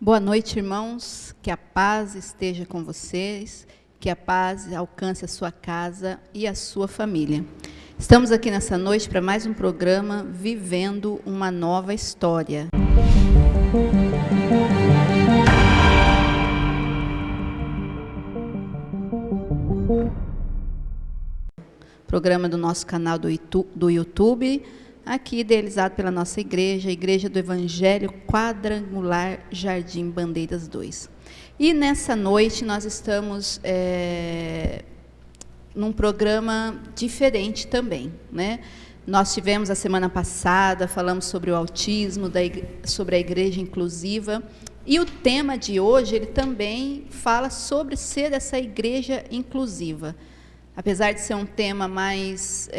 Boa noite, irmãos. Que a paz esteja com vocês, que a paz alcance a sua casa e a sua família. Estamos aqui nessa noite para mais um programa Vivendo uma Nova História. Programa do nosso canal do YouTube, aqui idealizado pela nossa igreja, a Igreja do Evangelho Quadrangular Jardim Bandeiras 2. E nessa noite nós estamos num programa diferente também, né? Nós tivemos a semana passada, falamos sobre o autismo, sobre a igreja inclusiva, e o tema de hoje, ele também fala sobre ser essa igreja inclusiva. Apesar de ser um tema mais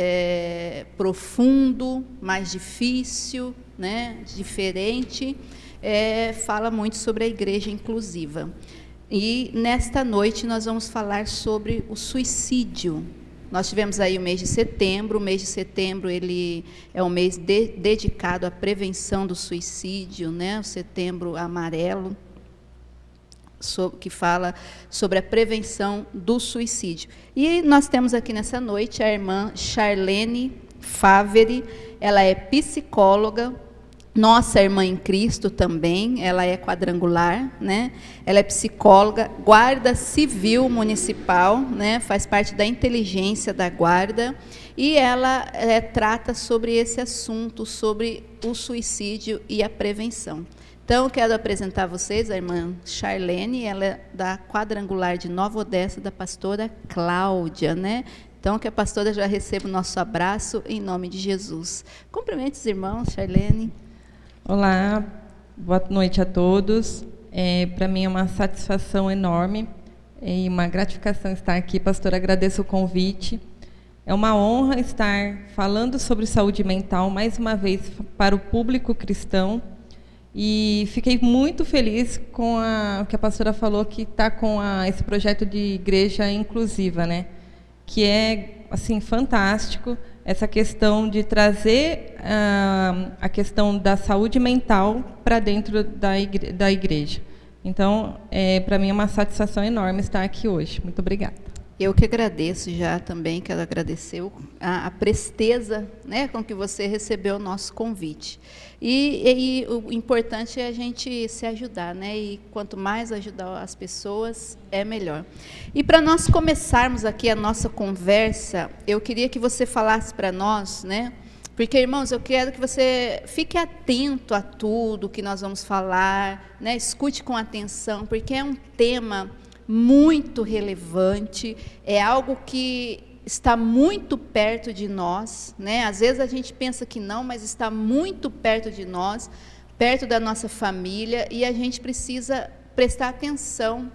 profundo, mais difícil, né, diferente, fala muito sobre a igreja inclusiva. E nesta noite nós vamos falar sobre o suicídio. Nós tivemos aí o mês de setembro. Ele é um mês dedicado à prevenção do suicídio, né, o Setembro Amarelo, que fala sobre a prevenção do suicídio. E nós temos aqui nessa noite a irmã Charlene Faveri. Ela é psicóloga, nossa irmã em Cristo também, ela é quadrangular, né? Ela é psicóloga, guarda civil municipal, né? Faz parte da inteligência da guarda, e ela trata sobre esse assunto, sobre o suicídio e a prevenção. Então, eu quero apresentar a vocês a irmã Charlene, ela é da Quadrangular de Nova Odessa, da pastora Cláudia, né? Então, que a pastora já receba o nosso abraço, em nome de Jesus. Cumprimente os irmãos, Charlene. Olá, boa noite a todos. Para mim é uma satisfação enorme e uma gratificação estar aqui. Pastora, agradeço o convite. É uma honra estar falando sobre saúde mental, mais uma vez, para o público cristão. E fiquei muito feliz com o que a pastora falou, que está com esse projeto de igreja inclusiva, né? Que é assim fantástico, essa questão de trazer a questão da saúde mental para dentro da igreja. Então, para mim é uma satisfação enorme estar aqui hoje. Muito obrigada. Eu que agradeço já também, quero agradecer a presteza, né, com que você recebeu o nosso convite. E o importante é a gente se ajudar, né? E quanto mais ajudar as pessoas, é melhor. E para nós começarmos aqui a nossa conversa, eu queria que você falasse para nós, né? Porque, irmãos, eu quero que você fique atento a tudo que nós vamos falar, né? Escute com atenção, porque é um tema muito relevante, é algo que está muito perto de nós, né? Às vezes a gente pensa que não, mas está muito perto de nós, perto da nossa família, e a gente precisa prestar atenção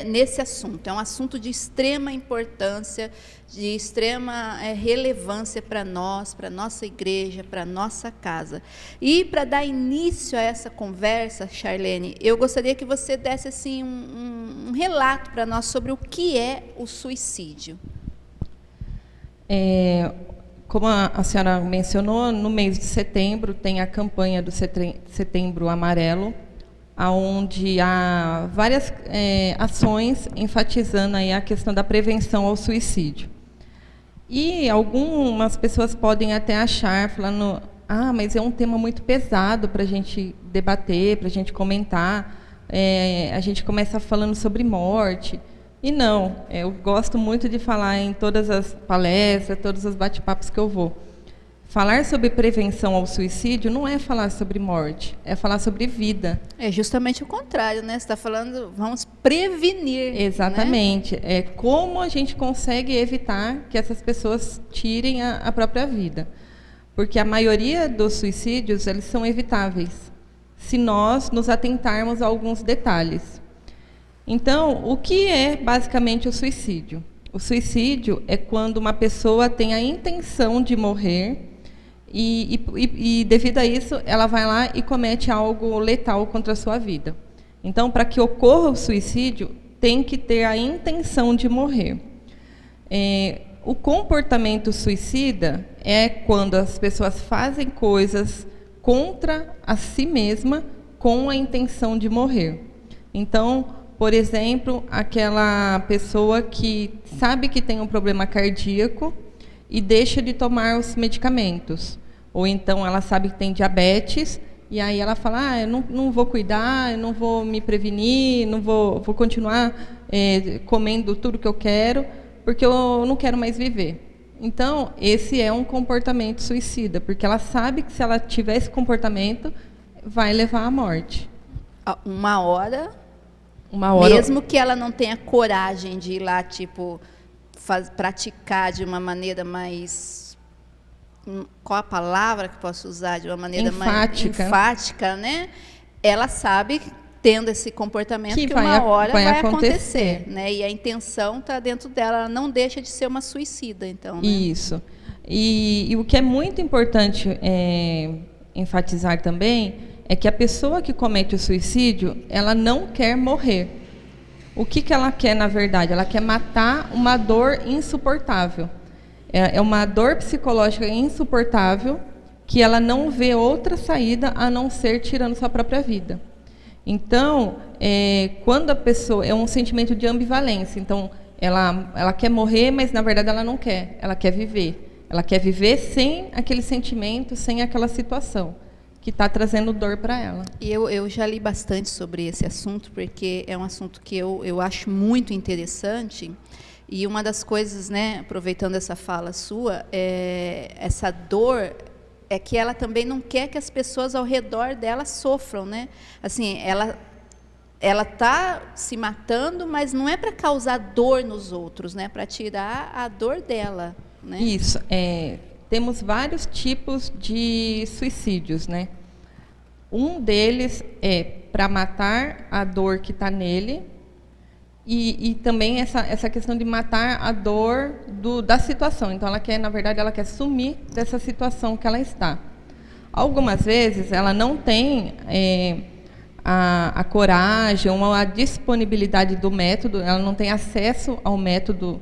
nesse assunto. É um assunto de extrema importância, de extrema relevância para nós, para a nossa igreja, para a nossa casa. E para dar início a essa conversa, Charlene, eu gostaria que você desse assim, um relato para nós sobre o que é o suicídio. Como a senhora mencionou, no mês de setembro tem a campanha do Setembro Amarelo, onde há várias ações enfatizando aí a questão da prevenção ao suicídio. E algumas pessoas podem até achar, falando, mas é um tema muito pesado para a gente debater, para a gente comentar, a gente começa falando sobre morte. E não, eu gosto muito de falar em todas as palestras, todos os bate-papos que eu vou. Falar sobre prevenção ao suicídio não é falar sobre morte, é falar sobre vida. É justamente o contrário, né? Você está falando, vamos prevenir. Exatamente. Né? É como a gente consegue evitar que essas pessoas tirem a própria vida. Porque a maioria dos suicídios, eles são evitáveis, se nós nos atentarmos a alguns detalhes. Então, o que é basicamente o suicídio? O suicídio é quando uma pessoa tem a intenção de morrer e devido a isso, ela vai lá e comete algo letal contra a sua vida. Então, para que ocorra o suicídio, tem que ter a intenção de morrer. O comportamento suicida é quando as pessoas fazem coisas contra a si mesma com a intenção de morrer. Então, por exemplo, aquela pessoa que sabe que tem um problema cardíaco e deixa de tomar os medicamentos. Ou então ela sabe que tem diabetes e aí ela fala, eu não vou cuidar, eu não vou me prevenir, vou continuar comendo tudo que eu quero, porque eu não quero mais viver. Então, esse é um comportamento suicida, porque ela sabe que se ela tiver esse comportamento, vai levar à morte. Uma hora, mesmo que ela não tenha coragem de ir lá, tipo, praticar de uma maneira mais... Qual a palavra que posso usar? De uma maneira enfática. Mais enfática, né? Ela sabe, tendo esse comportamento, que uma hora vai acontecer, né? E a intenção está dentro dela, ela não deixa de ser uma suicida, então. Né? Isso. E o que é muito importante enfatizar também é que a pessoa que comete o suicídio, ela não quer morrer. O que ela quer, na verdade? Ela quer matar uma dor insuportável. É uma dor psicológica insuportável que ela não vê outra saída a não ser tirando sua própria vida. Então, quando a pessoa... É um sentimento de ambivalência. Então, ela quer morrer, mas, na verdade, ela não quer. Ela quer viver. Ela quer viver sem aquele sentimento, sem aquela situação que está trazendo dor para ela. E eu já li bastante sobre esse assunto, porque é um assunto que eu acho muito interessante. E uma das coisas, né, aproveitando essa fala sua, essa dor... é que ela também não quer que as pessoas ao redor dela sofram, né? Assim, ela está se matando, mas não é para causar dor nos outros, né? Para tirar a dor dela, né? Isso. Temos vários tipos de suicídios, né? Um deles é para matar a dor que está nele e também essa questão de matar a dor da situação. Então, na verdade, ela quer sumir dessa situação que ela está. Algumas vezes, ela não tem a coragem ou a disponibilidade do método, ela não tem acesso ao método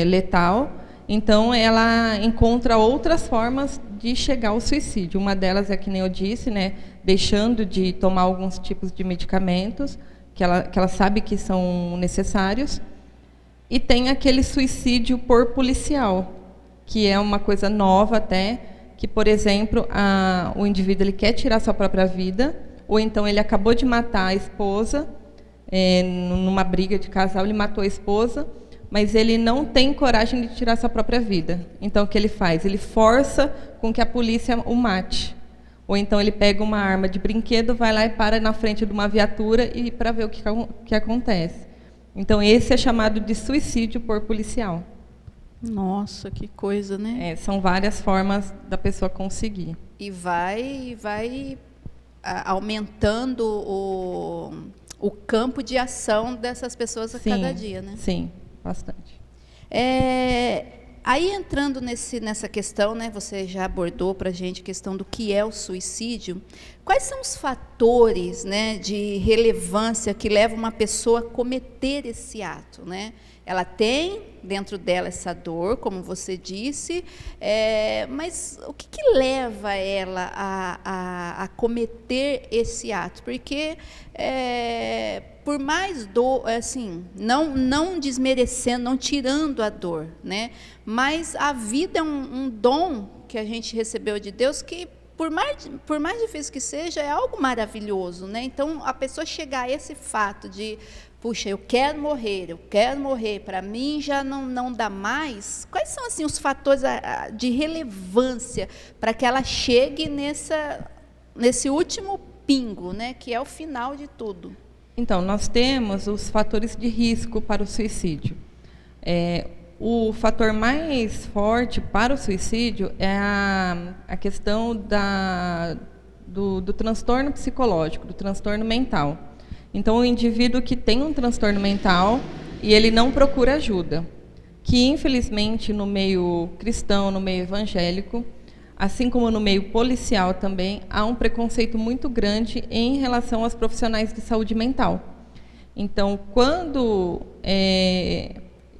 letal, então ela encontra outras formas de chegar ao suicídio. Uma delas é, que nem eu disse, né, deixando de tomar alguns tipos de medicamentos, que ela sabe que são necessários, e tem aquele suicídio por policial, que é uma coisa nova até, que, por exemplo, o indivíduo ele quer tirar sua própria vida, ou então ele acabou de matar a esposa, numa briga de casal, ele matou a esposa, mas ele não tem coragem de tirar sua própria vida. Então, o que ele faz? Ele força com que a polícia o mate. Ou então ele pega uma arma de brinquedo, vai lá e para na frente de uma viatura para ver o que acontece. Então, esse é chamado de suicídio por policial. Nossa, que coisa, né? São várias formas da pessoa conseguir. E vai aumentando o campo de ação dessas pessoas a cada dia, né? Sim, bastante. Aí, entrando nessa questão, né, você já abordou para a gente a questão do que é o suicídio. Quais são os fatores, né, de relevância que levam uma pessoa a cometer esse ato, né? Ela tem dentro dela essa dor, como você disse, mas o que leva ela a cometer esse ato? Porque, por mais dor, assim, não desmerecendo, não tirando a dor, né? Mas a vida é um dom que a gente recebeu de Deus que, por mais difícil que seja, é algo maravilhoso, né? Então, a pessoa chegar a esse fato de... Puxa, eu quero morrer, para mim já não dá mais. Quais são, assim, os fatores de relevância para que ela chegue nesse último pingo, né, que é o final de tudo? Então, nós temos os fatores de risco para o suicídio. O fator mais forte para o suicídio é a questão do transtorno psicológico, do transtorno mental. Então, o indivíduo que tem um transtorno mental e ele não procura ajuda, que infelizmente no meio cristão, no meio evangélico, assim como no meio policial também, há um preconceito muito grande em relação aos profissionais de saúde mental. Então, quando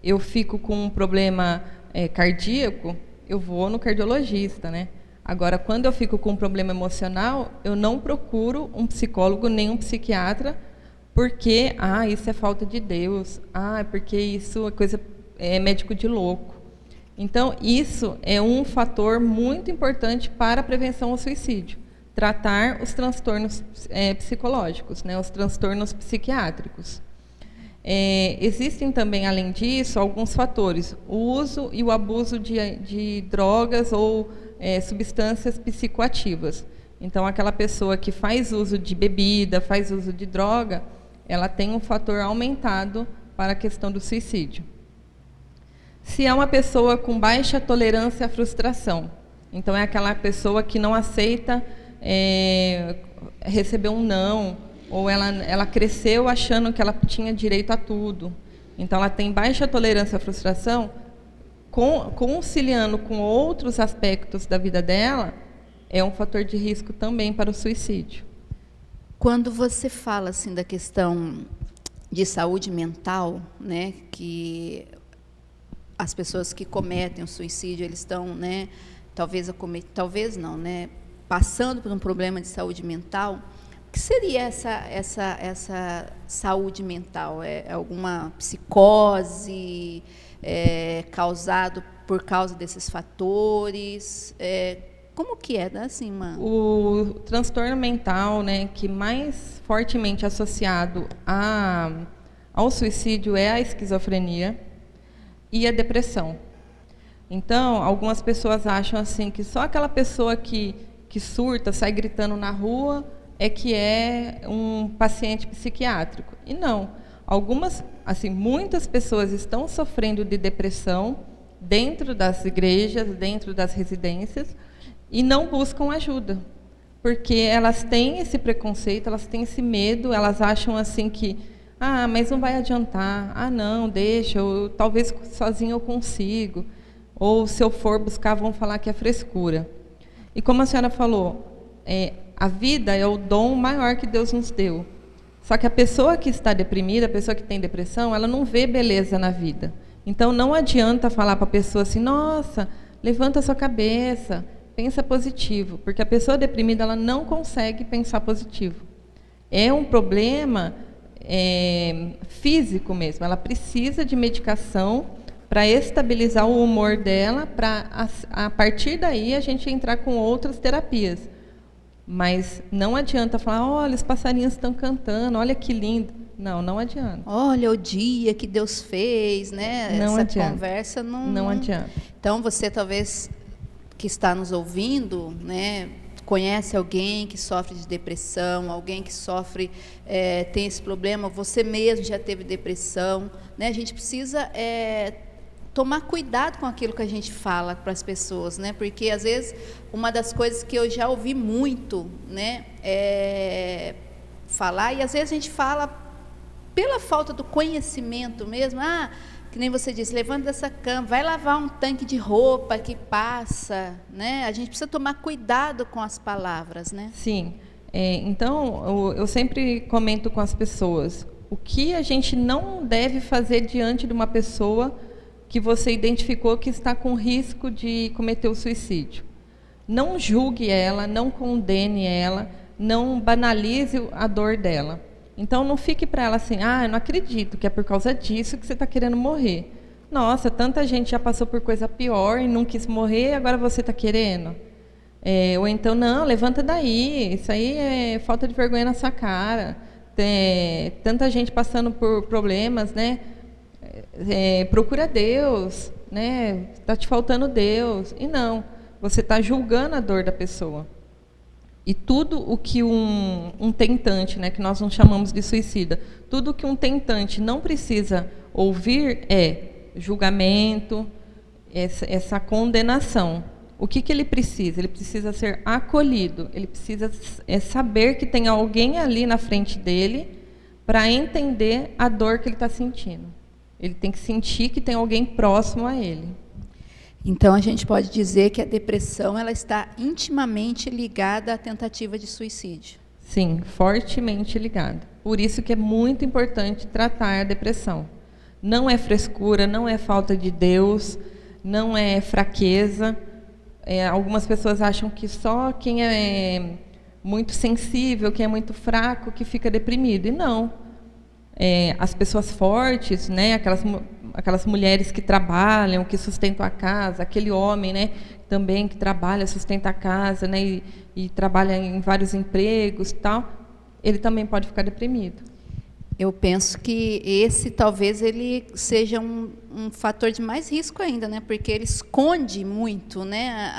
eu fico com um problema cardíaco, eu vou no cardiologista, né? Agora, quando eu fico com um problema emocional, eu não procuro um psicólogo nem um psiquiatra, porque isso é falta de Deus, porque isso é médico de louco. Então, isso é um fator muito importante para a prevenção ao suicídio. Tratar os transtornos psicológicos, né, os transtornos psiquiátricos. Existem também, além disso, alguns fatores. O uso e o abuso de drogas ou substâncias psicoativas. Então, aquela pessoa que faz uso de bebida, faz uso de droga, ela tem um fator aumentado para a questão do suicídio. Se é uma pessoa com baixa tolerância à frustração, então é aquela pessoa que não aceita receber um não, ou ela cresceu achando que ela tinha direito a tudo. Então, ela tem baixa tolerância à frustração, conciliando com outros aspectos da vida dela, é um fator de risco também para o suicídio. Quando você fala assim da questão de saúde mental, né, que as pessoas que cometem o suicídio, eles estão, né, talvez não, né, passando por um problema de saúde mental. O que seria essa saúde mental? É alguma psicose causado por causa desses fatores? Como que é, né? Assim, O transtorno mental, né, que mais fortemente associado ao suicídio é a esquizofrenia e a depressão. Então, algumas pessoas acham assim que só aquela pessoa que surta, sai gritando na rua, é que é um paciente psiquiátrico. E não. Muitas pessoas estão sofrendo de depressão dentro das igrejas, dentro das residências, e não buscam ajuda. Porque elas têm esse preconceito, elas têm esse medo, elas acham assim que mas não vai adiantar, não, deixa, talvez sozinho eu consigo, ou se eu for buscar vão falar que é frescura. E como a senhora falou, a vida é o dom maior que Deus nos deu. Só que a pessoa que está deprimida, a pessoa que tem depressão, ela não vê beleza na vida. Então, não adianta falar para a pessoa assim, nossa, levanta a sua cabeça, pensa positivo. Porque a pessoa deprimida, ela não consegue pensar positivo. É um problema físico mesmo. Ela precisa de medicação para estabilizar o humor dela, para a partir daí a gente entrar com outras terapias. Mas não adianta falar, olha, os passarinhos estão cantando, olha que lindo. Não adianta. Olha o dia que Deus fez, né? Não Essa adianta. Conversa não adianta. Então, você talvez que está nos ouvindo, né, conhece alguém que sofre de depressão, alguém que sofre, tem esse problema, você mesmo já teve depressão, né? A gente precisa tomar cuidado com aquilo que a gente fala para as pessoas, né? Porque às vezes uma das coisas que eu já ouvi muito, né, falar, e às vezes a gente fala pela falta do conhecimento mesmo, que nem você disse, levanta dessa cama, vai lavar um tanque de roupa que passa, né? A gente precisa tomar cuidado com as palavras, né? Sim. Então, eu sempre comento com as pessoas, o que a gente não deve fazer diante de uma pessoa que você identificou que está com risco de cometer o suicídio. Não julgue ela, não condene ela, não banalize a dor dela. Então, não fique para ela assim, eu não acredito que é por causa disso que você está querendo morrer. Nossa, tanta gente já passou por coisa pior e não quis morrer, agora você está querendo. Ou então, não, levanta daí, isso aí é falta de vergonha na sua cara. Tem tanta gente passando por problemas, né? Procura Deus, né? Está te faltando Deus. E não, você está julgando a dor da pessoa. E tudo o que um tentante, né, que nós não chamamos de suicida, tudo o que um tentante não precisa ouvir é julgamento, essa condenação. O que ele precisa? Ele precisa ser acolhido, ele precisa saber que tem alguém ali na frente dele para entender a dor que ele está sentindo. Ele tem que sentir que tem alguém próximo a ele. Então, a gente pode dizer que a depressão ela está intimamente ligada à tentativa de suicídio. Sim, fortemente ligada. Por isso que é muito importante tratar a depressão. Não é frescura, não é falta de Deus, não é fraqueza. algumas pessoas acham que só quem é muito sensível, quem é muito fraco, que fica deprimido. E não. As pessoas fortes, né, aquelas mulheres que trabalham, que sustentam a casa, aquele homem, né, também que trabalha, sustenta a casa, né, e trabalha em vários empregos, tal, ele também pode ficar deprimido. Eu penso que esse talvez ele seja um fator de mais risco ainda, né? Porque ele esconde muito, né,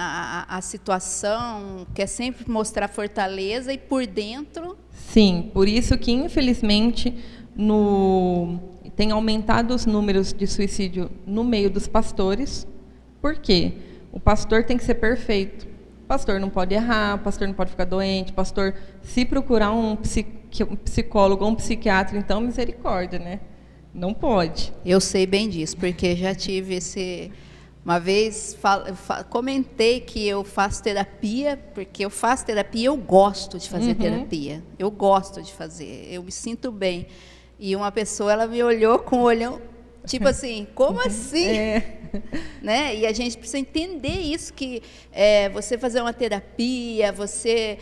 a situação, quer sempre mostrar fortaleza e por dentro... Sim, por isso que, infelizmente, tem aumentado os números de suicídio no meio dos pastores. Por quê? O pastor tem que ser perfeito. O pastor não pode errar, o pastor não pode ficar doente, o pastor, se procurar um psicólogo ou um psiquiatra, então, misericórdia, né? Não pode. Eu sei bem disso, porque já tive uma vez comentei que eu faço terapia, porque eu faço terapia e eu gosto de fazer terapia. Eu gosto de fazer, eu me sinto bem. E uma pessoa, ela me olhou com o olhão, tipo assim, como assim? Né? E a gente precisa entender isso, que você fazer uma terapia, você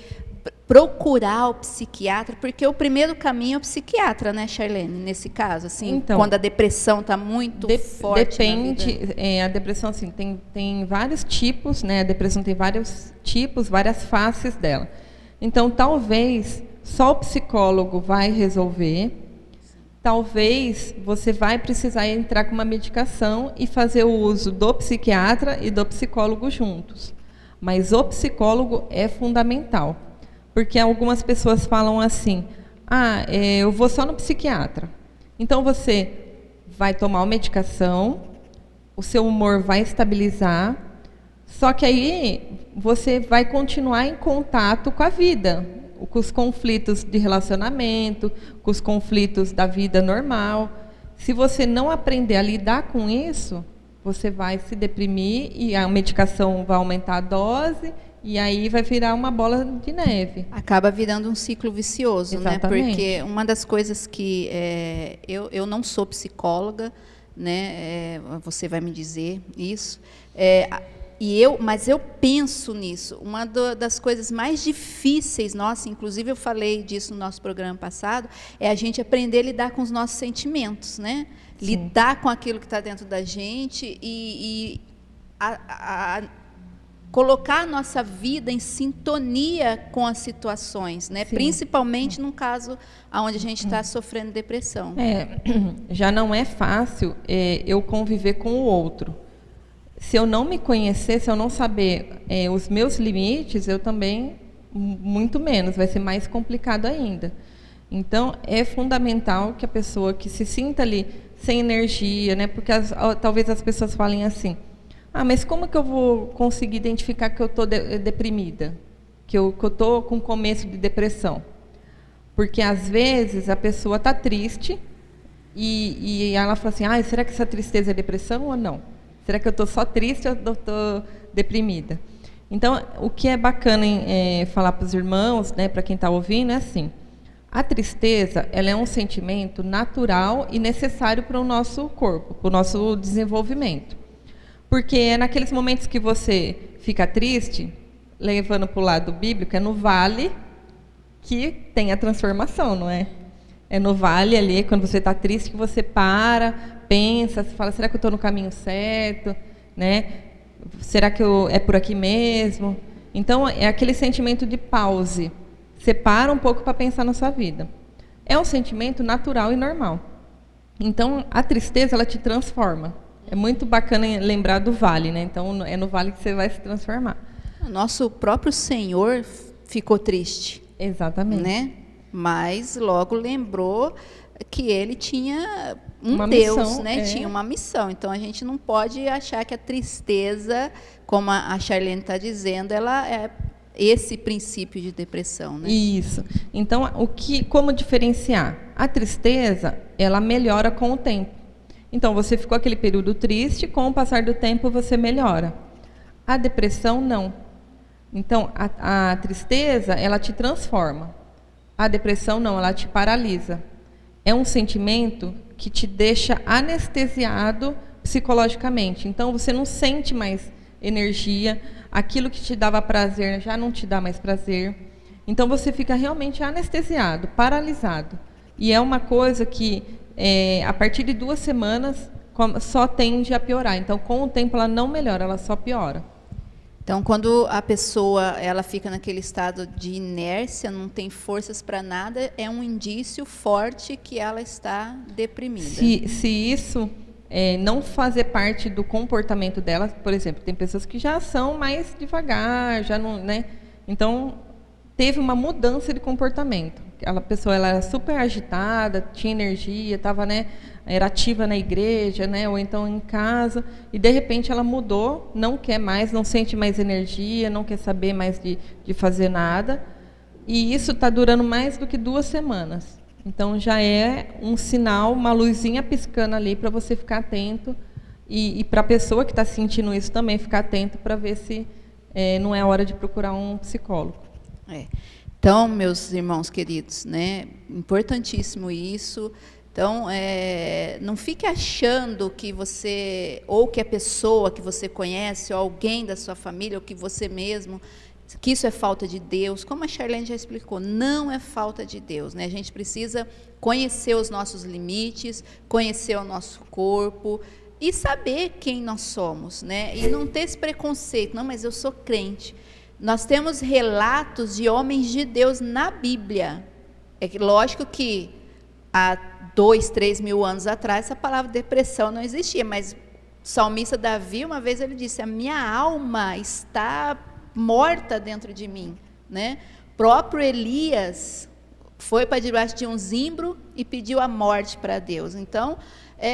procurar o psiquiatra, porque o primeiro caminho é o psiquiatra, né, Charlene, nesse caso, assim, então, quando a depressão está muito forte. Depende, a depressão, assim, tem vários tipos, né, a depressão tem vários tipos, várias faces dela. Então, talvez só o psicólogo vai resolver. Talvez você vai precisar entrar com uma medicação e fazer o uso do psiquiatra e do psicólogo juntos. Mas o psicólogo é fundamental, porque algumas pessoas falam assim, eu vou só no psiquiatra. Então você vai tomar uma medicação, o seu humor vai estabilizar, só que aí você vai continuar em contato com a vida, com os conflitos de relacionamento, com os conflitos da vida normal. Se você não aprender a lidar com isso, você vai se deprimir e a medicação vai aumentar a dose e aí vai virar uma bola de neve. Acaba virando um ciclo vicioso, exatamente, né? Porque uma das coisas que eu não sou psicóloga, né? Você vai me dizer isso. Mas eu penso nisso. Uma das coisas mais difíceis, nossa, inclusive eu falei disso no nosso programa passado, é a gente aprender a lidar com os nossos sentimentos, né? Sim. Lidar com aquilo que está dentro da gente e colocar a nossa vida em sintonia com as situações, né? Principalmente num caso onde a gente está sofrendo depressão. Já não é fácil eu conviver com o outro. Se eu não me conhecer, se eu não saber os meus limites, eu também, muito menos, vai ser mais complicado ainda. Então, é fundamental que a pessoa que se sinta ali sem energia, né? Porque talvez as pessoas falem assim, mas como que eu vou conseguir identificar que eu estou deprimida? Que eu estou com começo de depressão? Porque, às vezes, a pessoa está triste e ela fala assim, será que essa tristeza é depressão ou não? Será que eu estou só triste ou estou deprimida? Então, o que é bacana falar para os irmãos, né, para quem está ouvindo, é assim, a tristeza ela é um sentimento natural e necessário para o nosso corpo, para o nosso desenvolvimento. Porque é naqueles momentos que você fica triste, levando para o lado bíblico, é no vale que tem a transformação, não é? É no vale ali, quando você está triste, que você pensa, você fala, será que eu estou no caminho certo? Né? Será que é por aqui mesmo? Então, é aquele sentimento de pause. Você para um pouco para pensar na sua vida. É um sentimento natural e normal. Então, a tristeza, ela te transforma. É muito bacana lembrar do vale, né? Então, é no vale que você vai se transformar. O nosso próprio Senhor ficou triste. Exatamente. Né? Mas logo lembrou que ele tinha uma Deus, missão, né? Tinha uma missão. Então a gente não pode achar que a tristeza, como a Charlene está dizendo, ela é esse princípio de depressão, né? Isso. Então, como diferenciar? A tristeza, ela melhora com o tempo. Então, você ficou aquele período triste, com o passar do tempo você melhora. A depressão, não. Então, a tristeza, ela te transforma. A depressão, não, ela te paralisa. É um sentimento que te deixa anestesiado psicologicamente. Então, você não sente mais energia. aquilo que te dava prazer já não te dá mais prazer. Então você fica realmente anestesiado, paralisado. E é uma coisa que, a partir de 2 semanas, só tende a piorar. Então, com o tempo, ela não melhora, ela só piora. Então, quando a pessoa ela fica naquele estado de inércia, não tem forças para nada, é um indício forte que ela está deprimida. Se isso não fazer parte do comportamento dela, por exemplo, tem pessoas que já são mais devagar, já não, né? Então, teve uma mudança de comportamento. A pessoa ela era super agitada, tinha energia, estava, né, era ativa na igreja, né, ou então em casa, e de repente ela mudou, não quer mais, não sente mais energia, não quer saber mais de fazer nada, e isso está durando mais do que 2 semanas. Então já é um sinal, uma luzinha piscando ali para você ficar atento, e para a pessoa que está sentindo isso também ficar atento para ver se não é hora de procurar um psicólogo. Então, meus irmãos queridos, né, importantíssimo isso. Então, não fique achando que você, ou que a pessoa que você conhece, ou alguém da sua família, ou que você mesmo, que isso é falta de Deus. Como a Charlene já explicou, não é falta de Deus, né? A gente precisa conhecer os nossos limites, conhecer o nosso corpo e saber quem nós somos, né? E não ter esse preconceito, não, mas eu sou crente. Nós temos relatos de homens de Deus na Bíblia. Lógico que há 2, 3 mil anos atrás, essa palavra depressão não existia, mas o salmista Davi, uma vez ele disse, a minha alma está morta dentro de mim, né? Próprio Elias foi para debaixo de um zimbro e pediu a morte para Deus. Então,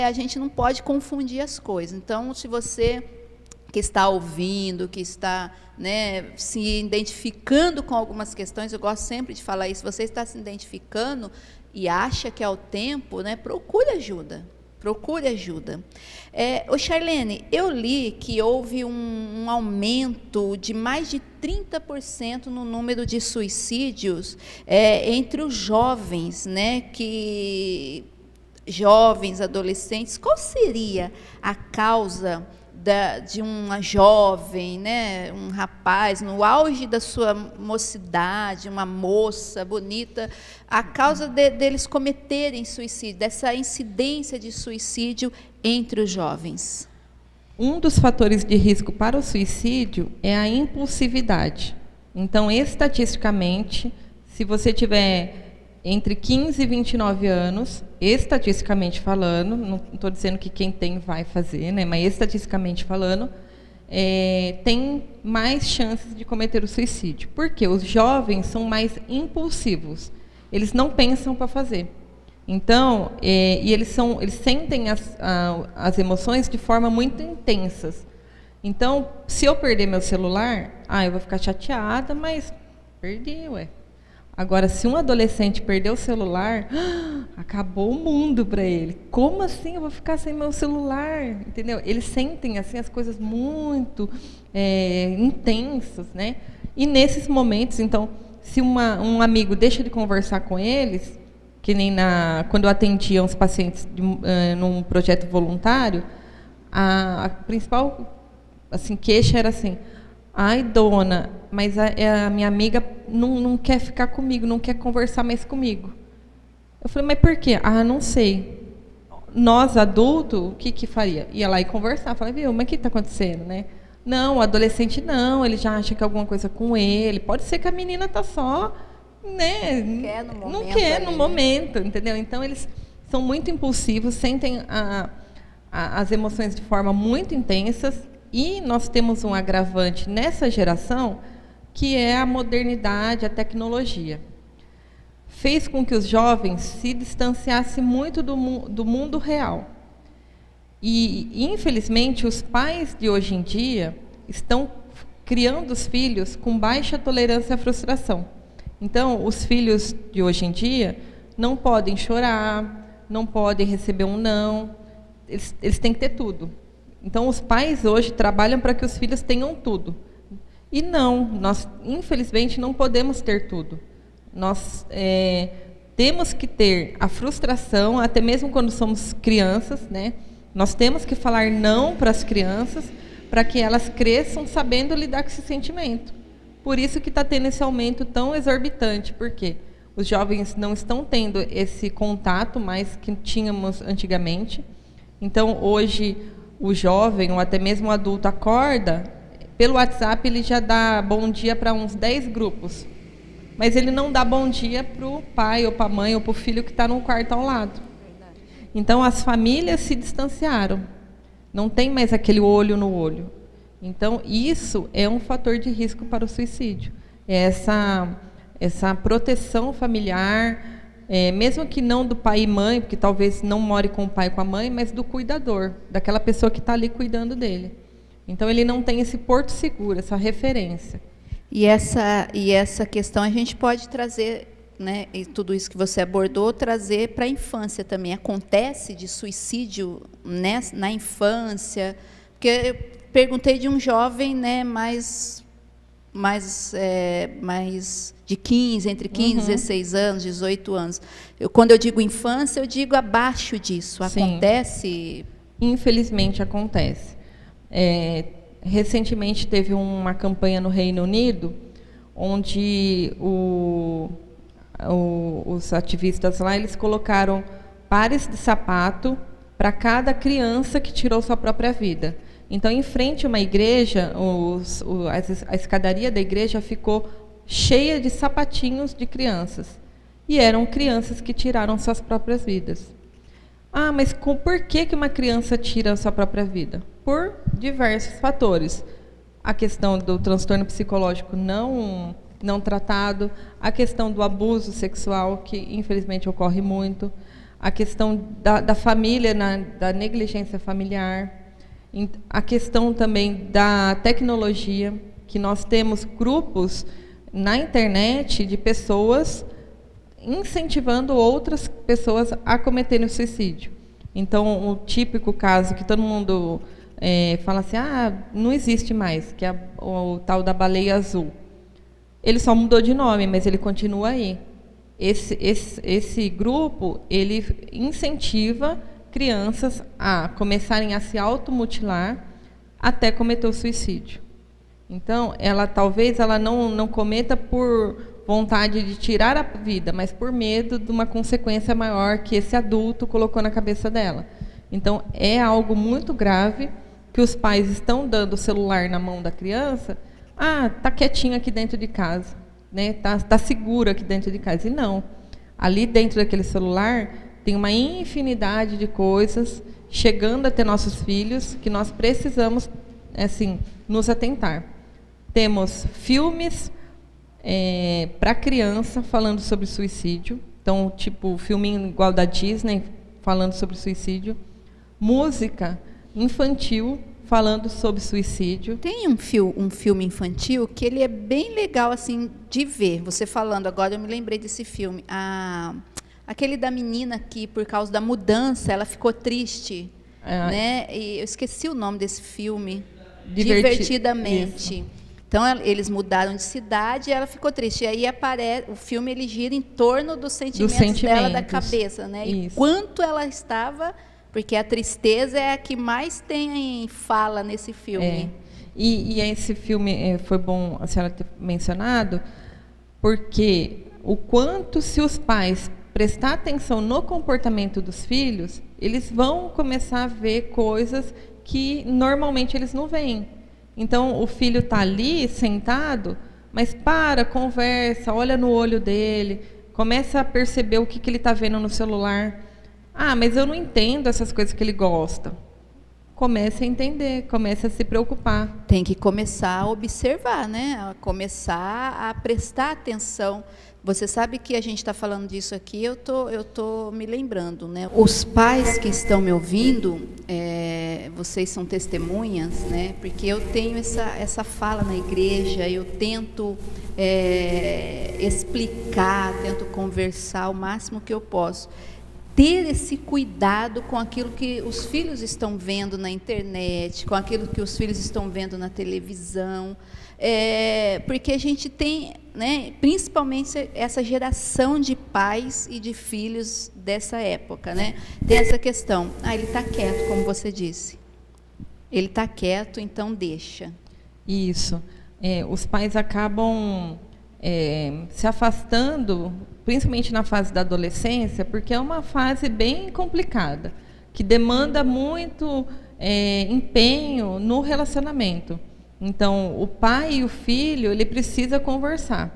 a gente não pode confundir as coisas. Então, se você que está ouvindo, que está, né, se identificando com algumas questões, eu gosto sempre de falar isso, você está se identificando e acha que é o tempo, né, procure ajuda. Procure ajuda. Charlene, eu li que houve um aumento de mais de 30% no número de suicídios entre os jovens, né, jovens, adolescentes. Qual seria a causa de uma jovem, né, um rapaz, no auge da sua mocidade, uma moça bonita, a causa deles cometerem suicídio, dessa incidência de suicídio entre os jovens? Um dos fatores de risco para o suicídio é a impulsividade. Então, estatisticamente, se você tiver entre 15 e 29 anos, estatisticamente falando, não estou dizendo que quem tem vai fazer, né, mas estatisticamente falando, tem mais chances de cometer o suicídio. Porque os jovens são mais impulsivos, eles não pensam para fazer. Então, e eles sentem as emoções de forma muito intensas. Então, se eu perder meu celular, eu vou ficar chateada, mas perdi, ué. Agora, se um adolescente perder o celular, acabou o mundo para ele. Como assim eu vou ficar sem meu celular? Entendeu? Eles sentem assim as coisas muito intensas, né? E nesses momentos, então, se um amigo deixa de conversar com eles, que nem quando eu atendia uns pacientes num projeto voluntário, a principal assim, queixa era assim: ai, dona, mas a minha amiga não quer ficar comigo, não quer conversar mais comigo. Eu falei, mas por quê? Não sei. Nós, adultos, o que faria? Ia lá e conversar. Falei, viu, mas o que está acontecendo, né? Não, o adolescente não, ele já acha que é alguma coisa com ele. Pode ser que a menina está só, né? Não quer no momento, entendeu? Então, eles são muito impulsivos, sentem as emoções de forma muito intensas. E nós temos um agravante nessa geração, que é a modernidade, a tecnologia. Fez com que os jovens se distanciassem muito do mundo real. E, infelizmente, os pais de hoje em dia estão criando os filhos com baixa tolerância à frustração. Então, os filhos de hoje em dia não podem chorar, não podem receber um não, eles têm que ter tudo. Então, os pais hoje trabalham para que os filhos tenham tudo. E não, nós, infelizmente, não podemos ter tudo. Nós temos que ter a frustração, até mesmo quando somos crianças, né? Nós temos que falar não para as crianças, para que elas cresçam sabendo lidar com esse sentimento. Por isso que está tendo esse aumento tão exorbitante. Por quê? Os jovens não estão tendo esse contato mais que tínhamos antigamente. Então, hoje, o jovem, ou até mesmo o adulto, acorda, pelo WhatsApp ele já dá bom dia para uns 10 grupos. Mas ele não dá bom dia para o pai, ou para a mãe, ou para o filho que está no quarto ao lado. Então, as famílias se distanciaram. Não tem mais aquele olho no olho. Então, isso é um fator de risco para o suicídio. É essa proteção familiar, mesmo que não do pai e mãe, porque talvez não more com o pai e com a mãe, mas do cuidador, daquela pessoa que está ali cuidando dele. Então, ele não tem esse porto seguro, essa referência. E essa questão a gente pode trazer, né, e tudo isso que você abordou, trazer para a infância também. Acontece de suicídio, né, na infância? Porque eu perguntei de um jovem, né, mais de 15, entre 15 e 16 anos, 18 anos. Quando eu digo infância, eu digo abaixo disso. Acontece? Infelizmente, acontece. Recentemente, teve uma campanha no Reino Unido, onde os ativistas lá, eles colocaram pares de sapato para cada criança que tirou sua própria vida. Então, em frente a uma igreja, a escadaria da igreja ficou cheia de sapatinhos de crianças. E eram crianças que tiraram suas próprias vidas. Ah, mas por que uma criança tira a sua própria vida? Por diversos fatores. A questão do transtorno psicológico não tratado, a questão do abuso sexual, que infelizmente ocorre muito, a questão da família, da negligência familiar, a questão também da tecnologia, que nós temos grupos na internet de pessoas incentivando outras pessoas a cometerem o suicídio. Então, o típico caso que todo mundo fala assim, não existe mais, que é o tal da baleia azul. Ele só mudou de nome, mas ele continua aí. Esse grupo, ele incentiva crianças a começarem a se automutilar até cometer o suicídio. Então, talvez ela não cometa por vontade de tirar a vida, mas por medo de uma consequência maior que esse adulto colocou na cabeça dela. Então, é algo muito grave que os pais estão dando o celular na mão da criança. Tá quietinho aqui dentro de casa, né? Tá seguro aqui dentro de casa. E não. Ali dentro daquele celular tem uma infinidade de coisas chegando até nossos filhos que nós precisamos, assim, nos atentar. Temos filmes para criança falando sobre suicídio. Então, tipo, filminho igual da Disney falando sobre suicídio. Música infantil falando sobre suicídio. Tem um filme infantil que ele é bem legal assim de ver. Você falando agora, eu me lembrei desse filme. Aquele da menina que, por causa da mudança, ela ficou triste. Né? E eu esqueci o nome desse filme. Divertidamente. Isso. Então, eles mudaram de cidade e ela ficou triste. E aí o filme ele gira em torno dos sentimentos dela, da cabeça. Né? E quanto ela estava... Porque a tristeza é a que mais tem fala nesse filme. E esse filme foi bom a senhora ter mencionado, porque o quanto, se os pais prestar atenção no comportamento dos filhos, eles vão começar a ver coisas que normalmente eles não veem. Então, o filho está ali, sentado, mas conversa, olha no olho dele, começa a perceber o que ele está vendo no celular. Mas eu não entendo essas coisas que ele gosta. Comece a entender, comece a se preocupar. Tem que começar a observar, né? A começar a prestar atenção. Você sabe que a gente está falando disso aqui, eu tô me lembrando, né? Os pais que estão me ouvindo, vocês são testemunhas, né? Porque eu tenho essa fala na igreja, eu tento explicar, tento conversar o máximo que eu posso. Ter esse cuidado com aquilo que os filhos estão vendo na internet, com aquilo que os filhos estão vendo na televisão, porque a gente tem, né, principalmente essa geração de pais e de filhos dessa época, né, tem essa questão, ele está quieto, como você disse. Ele está quieto, então deixa. Isso. Os pais acabam se afastando, principalmente na fase da adolescência, porque é uma fase bem complicada, que demanda muito empenho no relacionamento. Então, o pai e o filho, ele precisa conversar.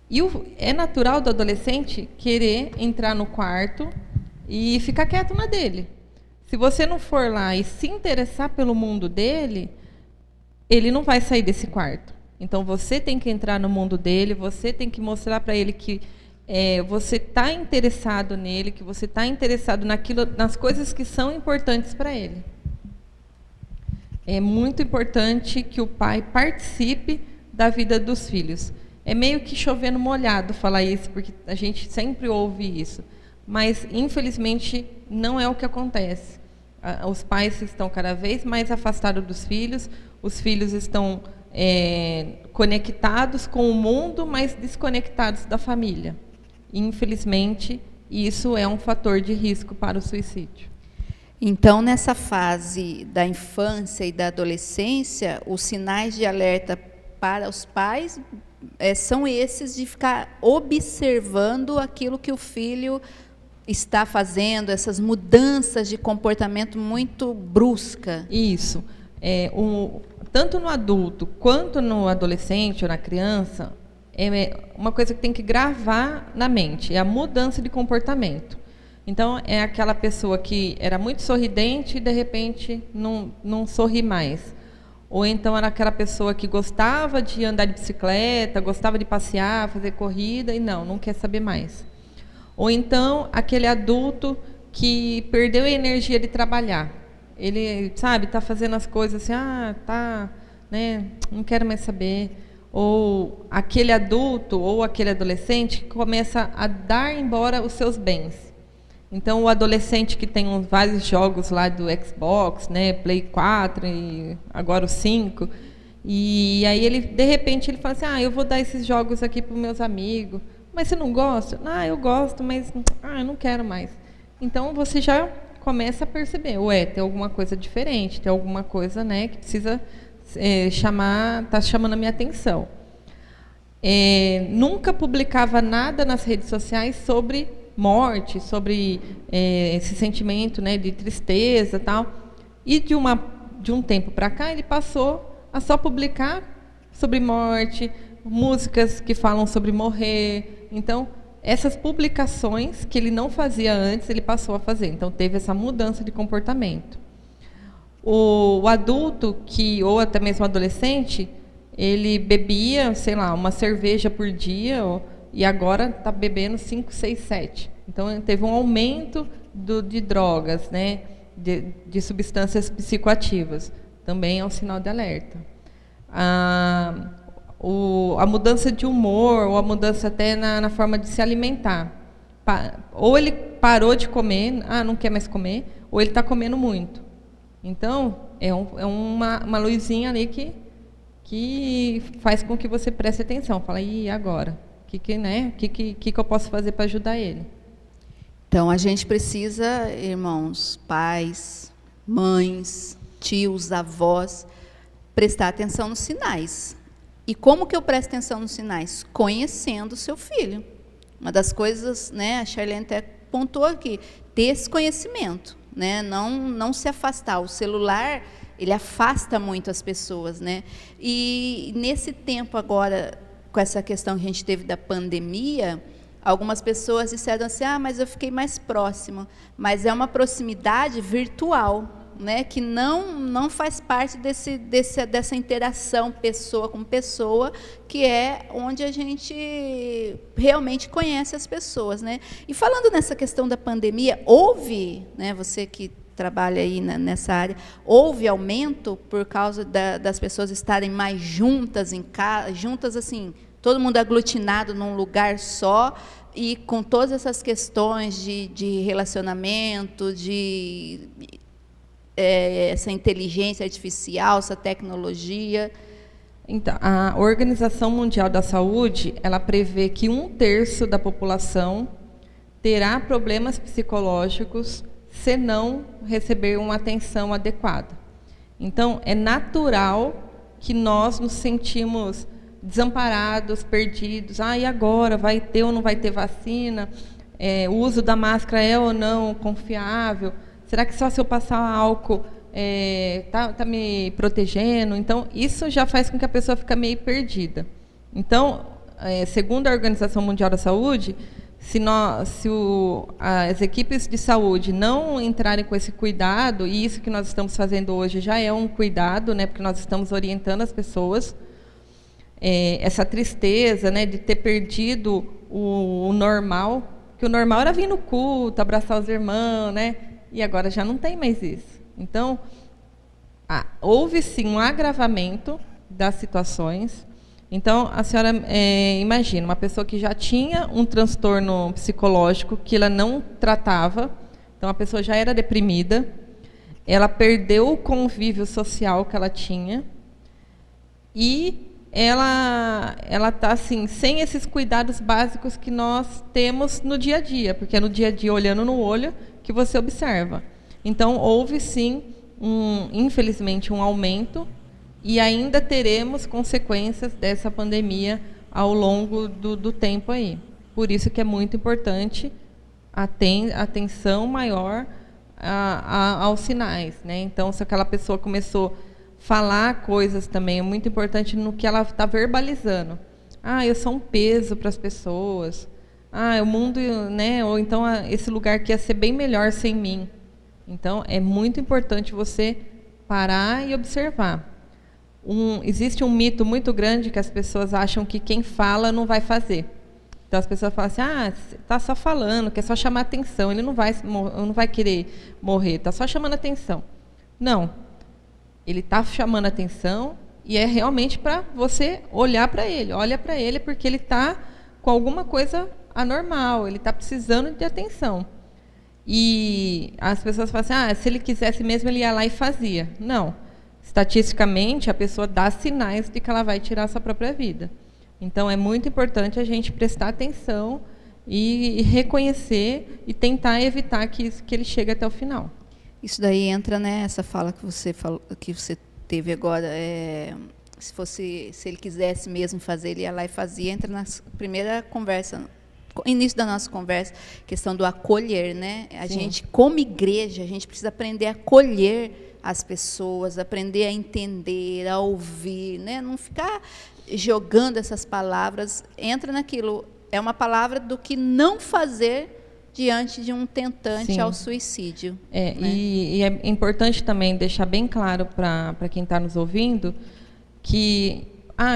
E é natural do adolescente querer entrar no quarto e ficar quieto na dele. Se você não for lá e se interessar pelo mundo dele, ele não vai sair desse quarto. Então, você tem que entrar no mundo dele, você tem que mostrar para ele que você está interessado nele, que você está interessado nas coisas que são importantes para ele. É muito importante que o pai participe da vida dos filhos. É meio que chovendo molhado falar isso, porque a gente sempre ouve isso. Mas, infelizmente, não é o que acontece. Os pais estão cada vez mais afastados dos filhos, os filhos estão conectados com o mundo, mas desconectados da família. Infelizmente, isso é um fator de risco para o suicídio. Então, nessa fase da infância e da adolescência, os sinais de alerta para os pais são esses de ficar observando aquilo que o filho está fazendo, essas mudanças de comportamento muito brusca. Isso. Tanto no adulto quanto no adolescente ou na criança, uma coisa que tem que gravar na mente, é a mudança de comportamento. Então, é aquela pessoa que era muito sorridente e, de repente, não sorri mais. Ou então era aquela pessoa que gostava de andar de bicicleta, gostava de passear, fazer corrida, e não quer saber mais. Ou então, aquele adulto que perdeu a energia de trabalhar. Ele, está fazendo as coisas assim, não quero mais saber. Ou aquele adulto ou aquele adolescente que começa a dar embora os seus bens. Então, o adolescente que tem vários jogos lá do Xbox, Play 4 e agora o 5, e aí ele, de repente, ele fala assim, eu vou dar esses jogos aqui para os meus amigos. Mas você não gosta? Eu gosto, mas eu não quero mais. Então, você já começa a perceber, tem alguma coisa diferente, tem alguma coisa que precisa está chamando a minha atenção. Nunca publicava nada nas redes sociais sobre morte, sobre esse sentimento de tristeza, tal. E de um tempo para cá, ele passou a só publicar sobre morte, músicas que falam sobre morrer. Então, essas publicações que ele não fazia antes, ele passou a fazer. Então, teve essa mudança de comportamento. O adulto, ou até mesmo adolescente, ele bebia, uma cerveja por dia, e agora está bebendo 5, 6, 7. Então, teve um aumento de drogas, de substâncias psicoativas. Também é um sinal de alerta. A mudança de humor, ou a mudança até na forma de se alimentar. Ou ele parou de comer, não quer mais comer, ou ele está comendo muito. Então, é uma luzinha ali que faz com que você preste atenção. Fala, e agora? O que eu posso fazer para ajudar ele? Então, a gente precisa, irmãos, pais, mães, tios, avós, prestar atenção nos sinais. E como que eu presto atenção nos sinais? Conhecendo o seu filho. Uma das coisas, a Charlene até pontuou aqui, ter esse conhecimento, não se afastar. O celular, ele afasta muito as pessoas, E nesse tempo agora, com essa questão que a gente teve da pandemia, algumas pessoas disseram assim, mas eu fiquei mais próximo. Mas é uma proximidade virtual, que não faz parte dessa interação pessoa com pessoa, que é onde a gente realmente conhece as pessoas. E falando nessa questão da pandemia, houve, você que trabalha aí nessa área, houve aumento por causa das pessoas estarem mais juntas em casa, juntas assim, todo mundo aglutinado num lugar só, e com todas essas questões de relacionamento, essa inteligência artificial, essa tecnologia. Então, a Organização Mundial da Saúde, ela prevê que 1/3 da população terá problemas psicológicos se não receber uma atenção adequada. Então, é natural que nós nos sentimos desamparados, perdidos. E agora? Vai ter ou não vai ter vacina? O uso da máscara é ou não confiável? Será que só se eu passar álcool tá me protegendo? Então, isso já faz com que a pessoa fique meio perdida. Então, segundo a Organização Mundial da Saúde, as equipes de saúde não entrarem com esse cuidado, e isso que nós estamos fazendo hoje já é um cuidado, né, porque nós estamos orientando as pessoas, essa tristeza, né, de ter perdido o normal, que o normal era vir no culto, abraçar os irmãos, né, e agora já não tem mais isso. Então, houve sim um agravamento das situações. Então, a senhora imagina, uma pessoa que já tinha um transtorno psicológico que ela não tratava, então a pessoa já era deprimida, ela perdeu o convívio social que ela tinha e ela está assim, sem esses cuidados básicos que nós temos no dia a dia, porque é no dia a dia, olhando no olho, que você observa. Então, houve sim, infelizmente, um aumento. E ainda teremos consequências dessa pandemia ao longo do tempo aí. Por isso que é muito importante a atenção maior aos sinais, né? Então, se aquela pessoa começou a falar coisas também, é muito importante no que ela está verbalizando. Eu sou um peso para as pessoas. O mundo, né? Ou então, esse lugar aqui ia ser bem melhor sem mim. Então, é muito importante você parar e observar. Existe um mito muito grande que as pessoas acham que quem fala não vai fazer. Então, as pessoas falam assim, está só falando, quer só chamar atenção, ele não vai querer morrer, está só chamando atenção. Não, ele está chamando atenção e é realmente para você olhar para ele. Olha para ele porque ele está com alguma coisa anormal, ele está precisando de atenção. E as pessoas falam assim, se ele quisesse mesmo, ele ia lá e fazia. Não. Estatisticamente, a pessoa dá sinais de que ela vai tirar a sua própria vida. Então, é muito importante a gente prestar atenção e reconhecer e tentar evitar que ele chegue até o final. Isso daí entra nessa fala que você falou, que você teve agora. Se ele quisesse mesmo fazer, ele ia lá e fazia. Entra na primeira conversa, início da nossa conversa, questão do acolher, né? A gente, como igreja, a gente precisa aprender a acolher as pessoas, aprender a entender, a ouvir, né? Não ficar jogando essas palavras. Entra naquilo, é uma palavra do que não fazer diante de um tentante ao suicídio. Né? E é importante também deixar bem claro para quem está nos ouvindo que,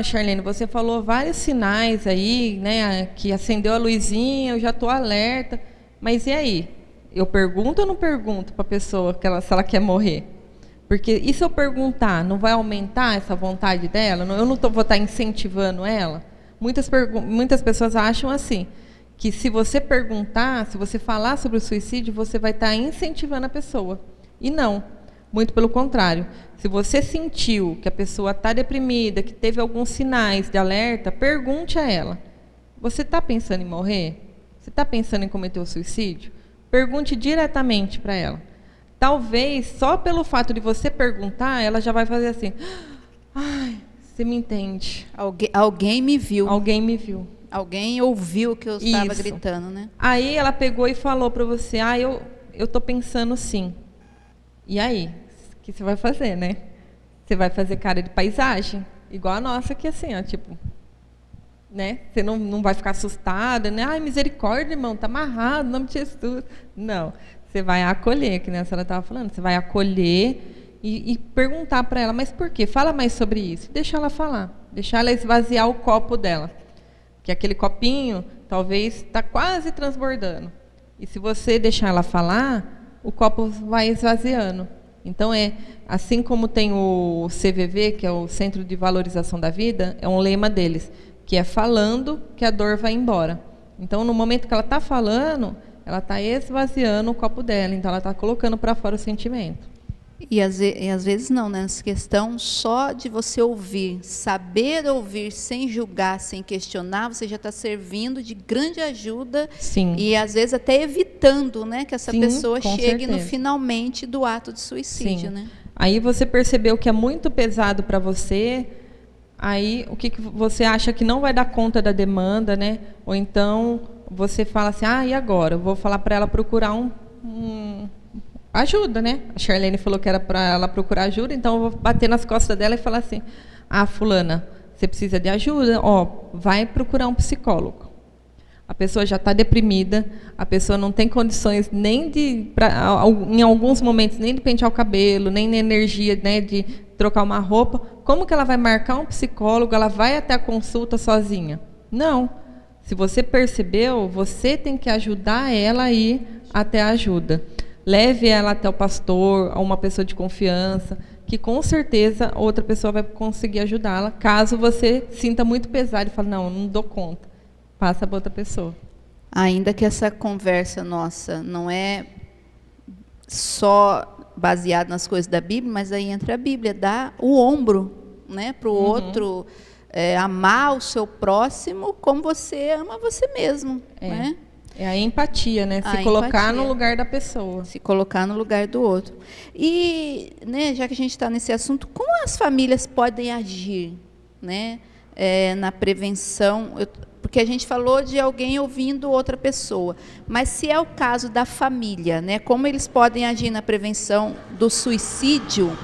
Charlene, você falou vários sinais aí, né, que acendeu a luzinha, eu já estou alerta, mas e aí? Eu pergunto ou não pergunto para a pessoa se ela quer morrer? Porque, e se eu perguntar, não vai aumentar essa vontade dela? Eu não vou estar incentivando ela? Muitas pessoas acham assim, que se você perguntar, se você falar sobre o suicídio, você vai estar incentivando a pessoa. E não, muito pelo contrário. Se você sentiu que a pessoa está deprimida, que teve alguns sinais de alerta, pergunte a ela. Você está pensando em morrer? Você está pensando em cometer o suicídio? Pergunte diretamente para ela. Talvez, só pelo fato de você perguntar, ela já vai fazer assim, você me entende. Alguém me viu. Alguém me viu. Alguém ouviu o que eu estava gritando, né? Aí ela pegou e falou para você, eu estou pensando sim. E aí? O que você vai fazer, né? Você vai fazer cara de paisagem, igual a nossa, que assim, tipo, né? Você não vai ficar assustada, né? Misericórdia, irmão, tá amarrado, em nome de Jesus. Não. Você vai acolher, que nem a senhora estava falando, você vai acolher e perguntar para ela, mas por quê? Fala mais sobre isso. Deixa ela falar, deixa ela esvaziar o copo dela. Que aquele copinho, talvez, está quase transbordando. E se você deixar ela falar, o copo vai esvaziando. Então, assim como tem o CVV, que é o Centro de Valorização da Vida, é um lema deles, que é falando que a dor vai embora. Então, no momento que ela está falando, ela está esvaziando o copo dela, então ela está colocando para fora o sentimento. E às vezes não, né? Essa questão só de você ouvir, saber ouvir sem julgar, sem questionar, você já está servindo de grande ajuda. Sim. E às vezes até evitando, né, que essa pessoa chegue certeza. no finalmente do ato de suicídio. Sim. Né? Aí você percebeu que é muito pesado para você, aí o que você acha que não vai dar conta da demanda, né? Ou então você fala assim, e agora? Eu vou falar para ela procurar ajuda, né? A Charlene falou que era para ela procurar ajuda, então eu vou bater nas costas dela e falar assim, fulana, você precisa de ajuda, vai procurar um psicólogo. A pessoa já está deprimida, a pessoa não tem condições nem em alguns momentos, nem de pentear o cabelo, nem de energia, né, de trocar uma roupa. Como que ela vai marcar um psicólogo? Ela vai até a consulta sozinha? Não. Se você percebeu, você tem que ajudar ela a ir até a ajuda. Leve ela até o pastor, a uma pessoa de confiança, que com certeza outra pessoa vai conseguir ajudá-la, caso você sinta muito pesado e fale, não dou conta. Passa para outra pessoa. Ainda que essa conversa nossa não é só baseada nas coisas da Bíblia, mas aí entra a Bíblia, dá o ombro, né, para o outro, amar o seu próximo como você ama você mesmo. Né? É a empatia, né? Se colocar no lugar da pessoa. Se colocar no lugar do outro. E, né, já que a gente está nesse assunto, como as famílias podem agir, né, na prevenção? Porque a gente falou de alguém ouvindo outra pessoa, mas se é o caso da família, né, como eles podem agir na prevenção do suicídio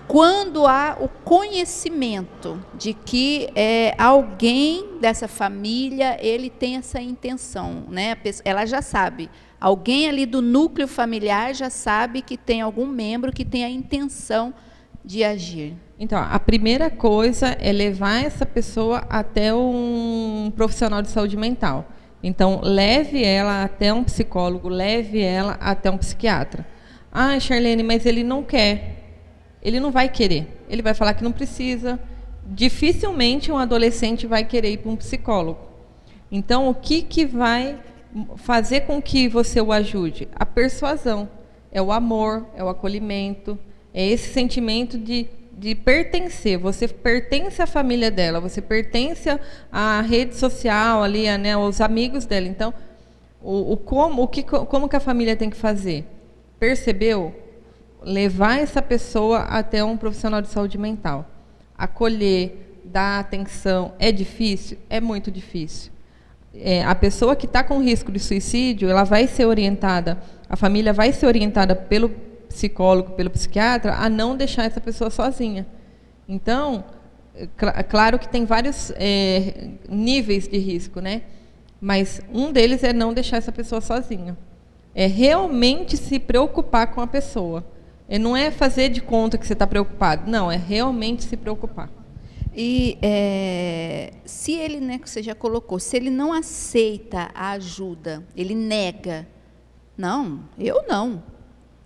quando há o conhecimento de que alguém dessa família ele tem essa intenção, né? Ela já sabe, alguém ali do núcleo familiar já sabe que tem algum membro que tem a intenção de agir. Então, a primeira coisa é levar essa pessoa até um profissional de saúde mental. Então, leve ela até um psicólogo, leve ela até um psiquiatra. Charlene, mas ele não quer. Ele não vai querer. Ele vai falar que não precisa. Dificilmente um adolescente vai querer ir para um psicólogo. Então, o que vai fazer com que você o ajude? A persuasão. É o amor, é o acolhimento, é esse sentimento de pertencer. Você pertence à família dela, você pertence à rede social, ali, né, aos amigos dela. Então, como que a família tem que fazer? Percebeu? Levar essa pessoa até um profissional de saúde mental. Acolher, dar atenção. É difícil? É muito difícil. A pessoa que está com risco de suicídio, ela vai ser orientada, a família vai ser orientada pelo psicólogo, pelo psiquiatra, a não deixar essa pessoa sozinha. Então, claro que tem vários níveis de risco, né? Mas um deles é não deixar essa pessoa sozinha. É realmente se preocupar com a pessoa. Não é fazer de conta que você está preocupado. Não, é realmente se preocupar. E se ele, né, que você já colocou, se ele não aceita a ajuda, ele nega. Não, eu não.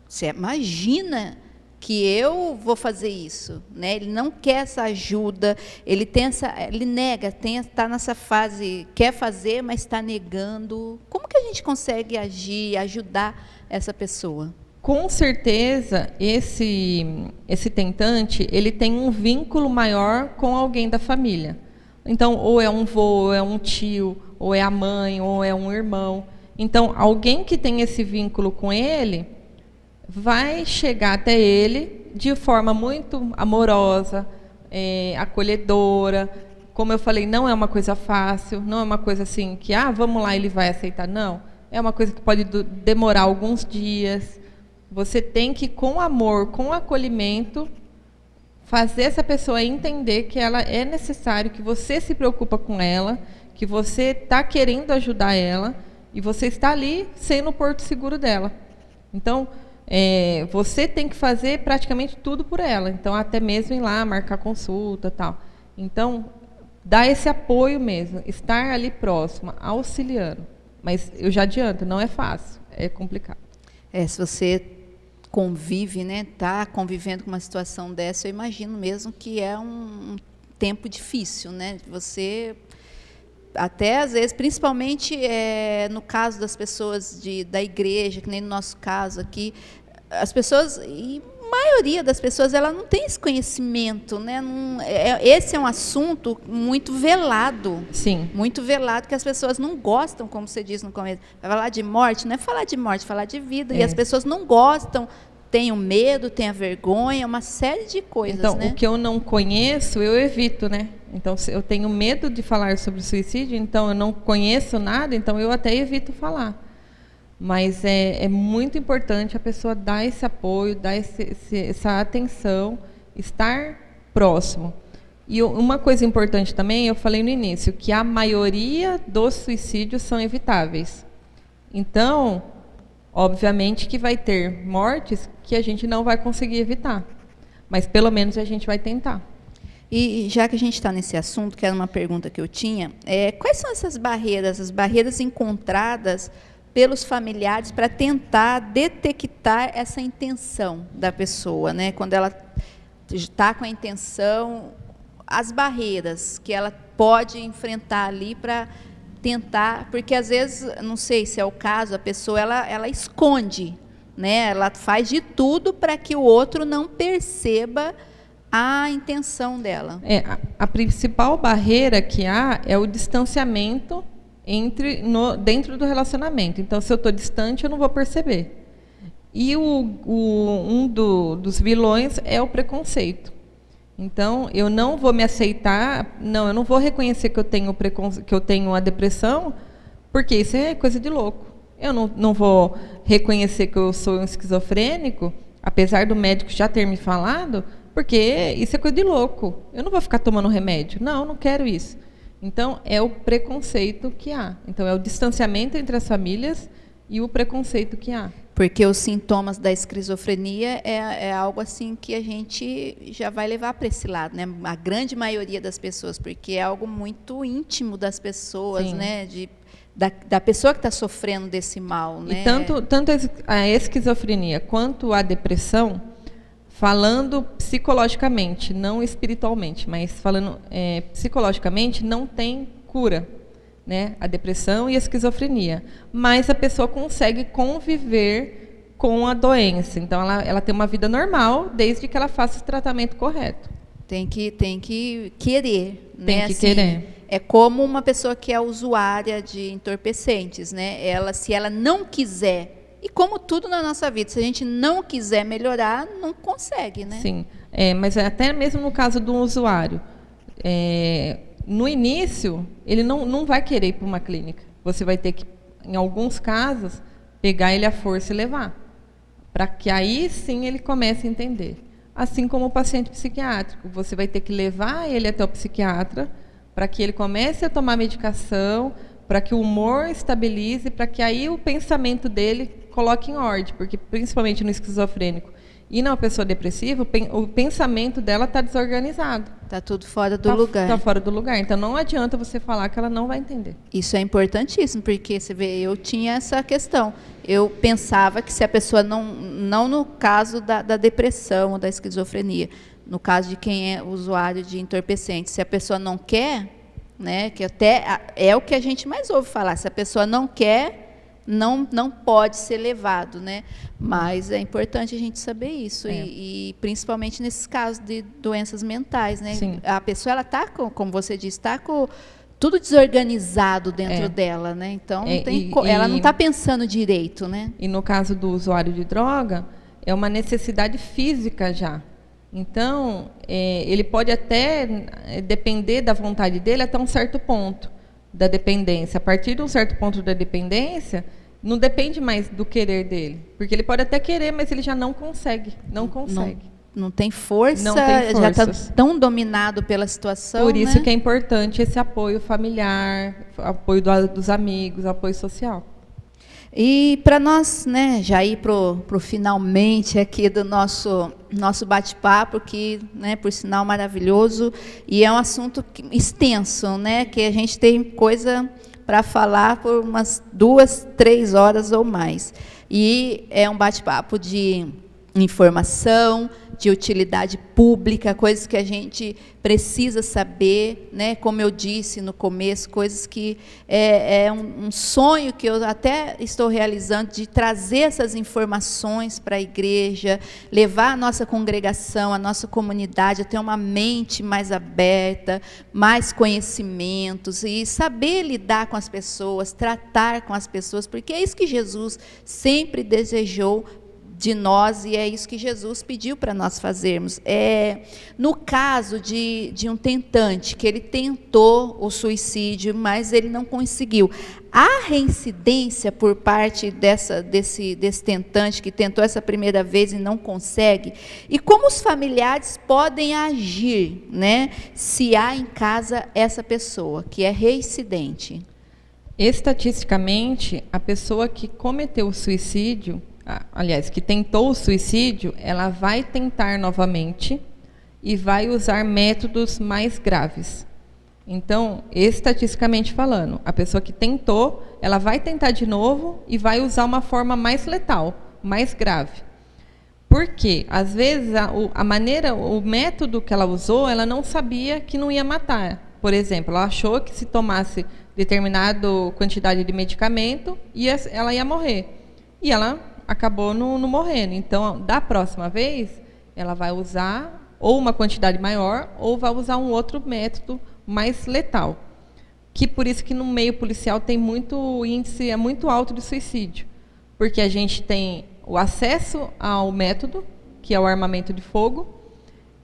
Você imagina que eu vou fazer isso, né? Ele não quer essa ajuda, ele nega, está nessa fase, quer fazer, mas está negando. Como que a gente consegue agir, ajudar essa pessoa? Com certeza, esse tentante, ele tem um vínculo maior com alguém da família. Então, ou é um vô, ou é um tio, ou é a mãe, ou é um irmão. Então, alguém que tem esse vínculo com ele vai chegar até ele de forma muito amorosa, acolhedora. Como eu falei, não é uma coisa fácil, não é uma coisa assim que, vamos lá, ele vai aceitar. Não, é uma coisa que pode demorar alguns dias. Você tem que, com amor, com acolhimento, fazer essa pessoa entender que ela é necessário, que você se preocupa com ela, que você está querendo ajudar ela e você está ali sendo o porto seguro dela. Então, você tem que fazer praticamente tudo por ela. Então, até mesmo ir lá, marcar consulta e tal. Então, dar esse apoio mesmo, estar ali próxima, auxiliando. Mas eu já adianto, não é fácil, é complicado. Se você convive, né, está convivendo com uma situação dessa, eu imagino mesmo que é um tempo difícil, né? Você, até às vezes, principalmente no caso das pessoas da igreja, que nem no nosso caso aqui, as pessoas, e a maioria das pessoas, ela não tem esse conhecimento, né? Esse é um assunto muito velado. Sim. Muito velado, que as pessoas não gostam, como você disse no começo. Vai falar de morte, não é falar de morte, é falar de vida. E as pessoas não gostam, tem o medo, tem a vergonha, uma série de coisas, então, né? o que eu não conheço, eu evito, né? Então, se eu tenho medo de falar sobre suicídio, então eu não conheço nada, então eu até evito falar. Mas é muito importante a pessoa dar esse apoio, dar essa atenção, estar próximo. E uma coisa importante também, eu falei no início, que a maioria dos suicídios são evitáveis. Então, obviamente que vai ter mortes que a gente não vai conseguir evitar, mas pelo menos a gente vai tentar. E já que a gente está nesse assunto, que era uma pergunta que eu tinha, quais são essas barreiras, as barreiras encontradas pelos familiares para tentar detectar essa intenção da pessoa, né? Quando ela está com a intenção, as barreiras que ela pode enfrentar ali para tentar, porque às vezes, não sei se é o caso, a pessoa ela esconde, né? Ela faz de tudo para que o outro não perceba a intenção dela. A principal barreira que há é o distanciamento dentro do relacionamento. Então, se eu estou distante, eu não vou perceber. E dos vilões é o preconceito. Então, eu não vou me aceitar, eu não vou reconhecer que eu tenho a depressão, porque isso é coisa de louco. Eu não vou reconhecer que eu sou um esquizofrênico, apesar do médico já ter me falado, porque isso é coisa de louco. Eu não vou ficar tomando remédio. Não quero isso. Então, é o preconceito que há. Então, é o distanciamento entre as famílias e o preconceito que há. Porque os sintomas da esquizofrenia é algo assim que a gente já vai levar para esse lado, né? A grande maioria das pessoas, porque é algo muito íntimo das pessoas, sim, né? Da pessoa que está sofrendo desse mal, né? E tanto a esquizofrenia quanto a depressão, falando psicologicamente, não espiritualmente, mas falando psicologicamente, não tem cura, né? A depressão e a esquizofrenia. Mas a pessoa consegue conviver com a doença. Então, ela tem uma vida normal, desde que ela faça o tratamento correto. Tem que querer, né? Tem que querer. É como uma pessoa que é usuária de entorpecentes, né? Se ela não quiser, e como tudo na nossa vida, se a gente não quiser melhorar, não consegue, né? Sim, mas até mesmo no caso do usuário, no início, ele não vai querer ir para uma clínica. Você vai ter que, em alguns casos, pegar ele à força e levar, para que aí sim ele comece a entender. Assim como o paciente psiquiátrico, você vai ter que levar ele até o psiquiatra, para que ele comece a tomar medicação, para que o humor estabilize, para que aí o pensamento dele coloque em ordem, porque principalmente no esquizofrênico e na pessoa depressiva, o pensamento dela está desorganizado. Está tudo fora do lugar. Está fora do lugar. Então, não adianta você falar que ela não vai entender. Isso é importantíssimo, porque você vê, eu tinha essa questão. Eu pensava que se a pessoa não no caso da depressão ou da esquizofrenia, no caso de quem é usuário de entorpecentes, se a pessoa não quer, né, que até é o que a gente mais ouve falar, se a pessoa não quer, não pode ser levado, né? Mas é importante a gente saber isso, e principalmente nesses casos de doenças mentais, né? Sim. A pessoa ela está, como você disse, está com tudo desorganizado dentro dela, né? Então ela não está pensando direito, né? E no caso do usuário de droga, é uma necessidade física já. Então, ele pode até depender da vontade dele até um certo ponto da dependência. A partir de um certo ponto da dependência, não depende mais do querer dele. Porque ele pode até querer, mas ele já não consegue. Não tem força, já está tão dominado pela situação. Por isso, né? que é importante esse apoio familiar, apoio dos amigos, apoio social. E para nós, né, já ir pro finalmente aqui do nosso bate-papo, que, né, por sinal maravilhoso, e é um assunto extenso, né, que a gente tem coisa para falar por umas 2, 3 horas ou mais. E é um bate-papo de informação, de utilidade pública, coisas que a gente precisa saber, né? Como eu disse no começo, coisas que é um sonho que eu até estou realizando, de trazer essas informações para a igreja, levar a nossa congregação, a nossa comunidade a ter uma mente mais aberta, mais conhecimentos e saber lidar com as pessoas, tratar com as pessoas, porque é isso que Jesus sempre desejou de nós, e é isso que Jesus pediu para nós fazermos. No caso de um tentante, que ele tentou o suicídio, mas ele não conseguiu, há reincidência por parte desse tentante que tentou essa primeira vez e não consegue? E como os familiares podem agir, né, se há em casa essa pessoa que é reincidente? Estatisticamente, a pessoa que cometeu o suicídio, aliás, que tentou o suicídio, ela vai tentar novamente e vai usar métodos mais graves. Então, estatisticamente falando, a pessoa que tentou, ela vai tentar de novo e vai usar uma forma mais letal, mais grave. Por quê? Às vezes, o método que ela usou, ela não sabia que não ia matar. Por exemplo, ela achou que se tomasse determinada quantidade de medicamento, ela ia morrer. E ela acabou não morrendo. Então, da próxima vez, ela vai usar ou uma quantidade maior, ou vai usar um outro método mais letal. Que por isso que no meio policial tem o índice é muito alto de suicídio. Porque a gente tem o acesso ao método, que é o armamento de fogo,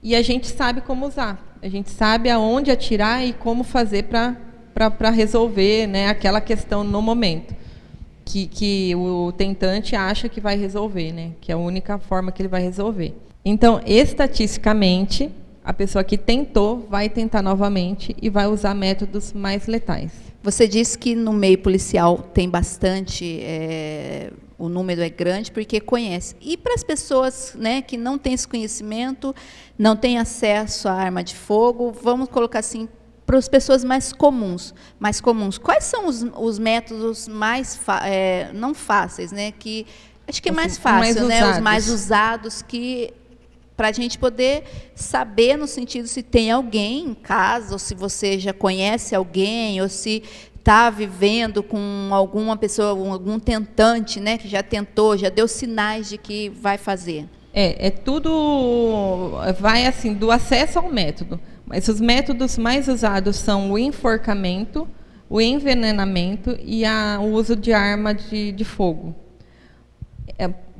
e a gente sabe como usar. A gente sabe aonde atirar e como fazer para resolver, né, aquela questão no momento. Que o tentante acha que vai resolver, né? Que é a única forma que ele vai resolver. Então, estatisticamente, a pessoa que tentou vai tentar novamente e vai usar métodos mais letais. Você disse que no meio policial tem bastante, o número é grande porque conhece. E para as pessoas, né, que não têm esse conhecimento, não têm acesso à arma de fogo, vamos colocar assim, para as pessoas mais comuns. Quais são os métodos mais não fáceis, né? Que acho que é mais fácil, né? Os mais usados, que para a gente poder saber no sentido se tem alguém em casa, ou se você já conhece alguém, ou se está vivendo com alguma pessoa, algum tentante, né? Que já tentou, já deu sinais de que vai fazer. Tudo vai assim do acesso ao método. Mas os métodos mais usados são o enforcamento, o envenenamento e o uso de arma de fogo.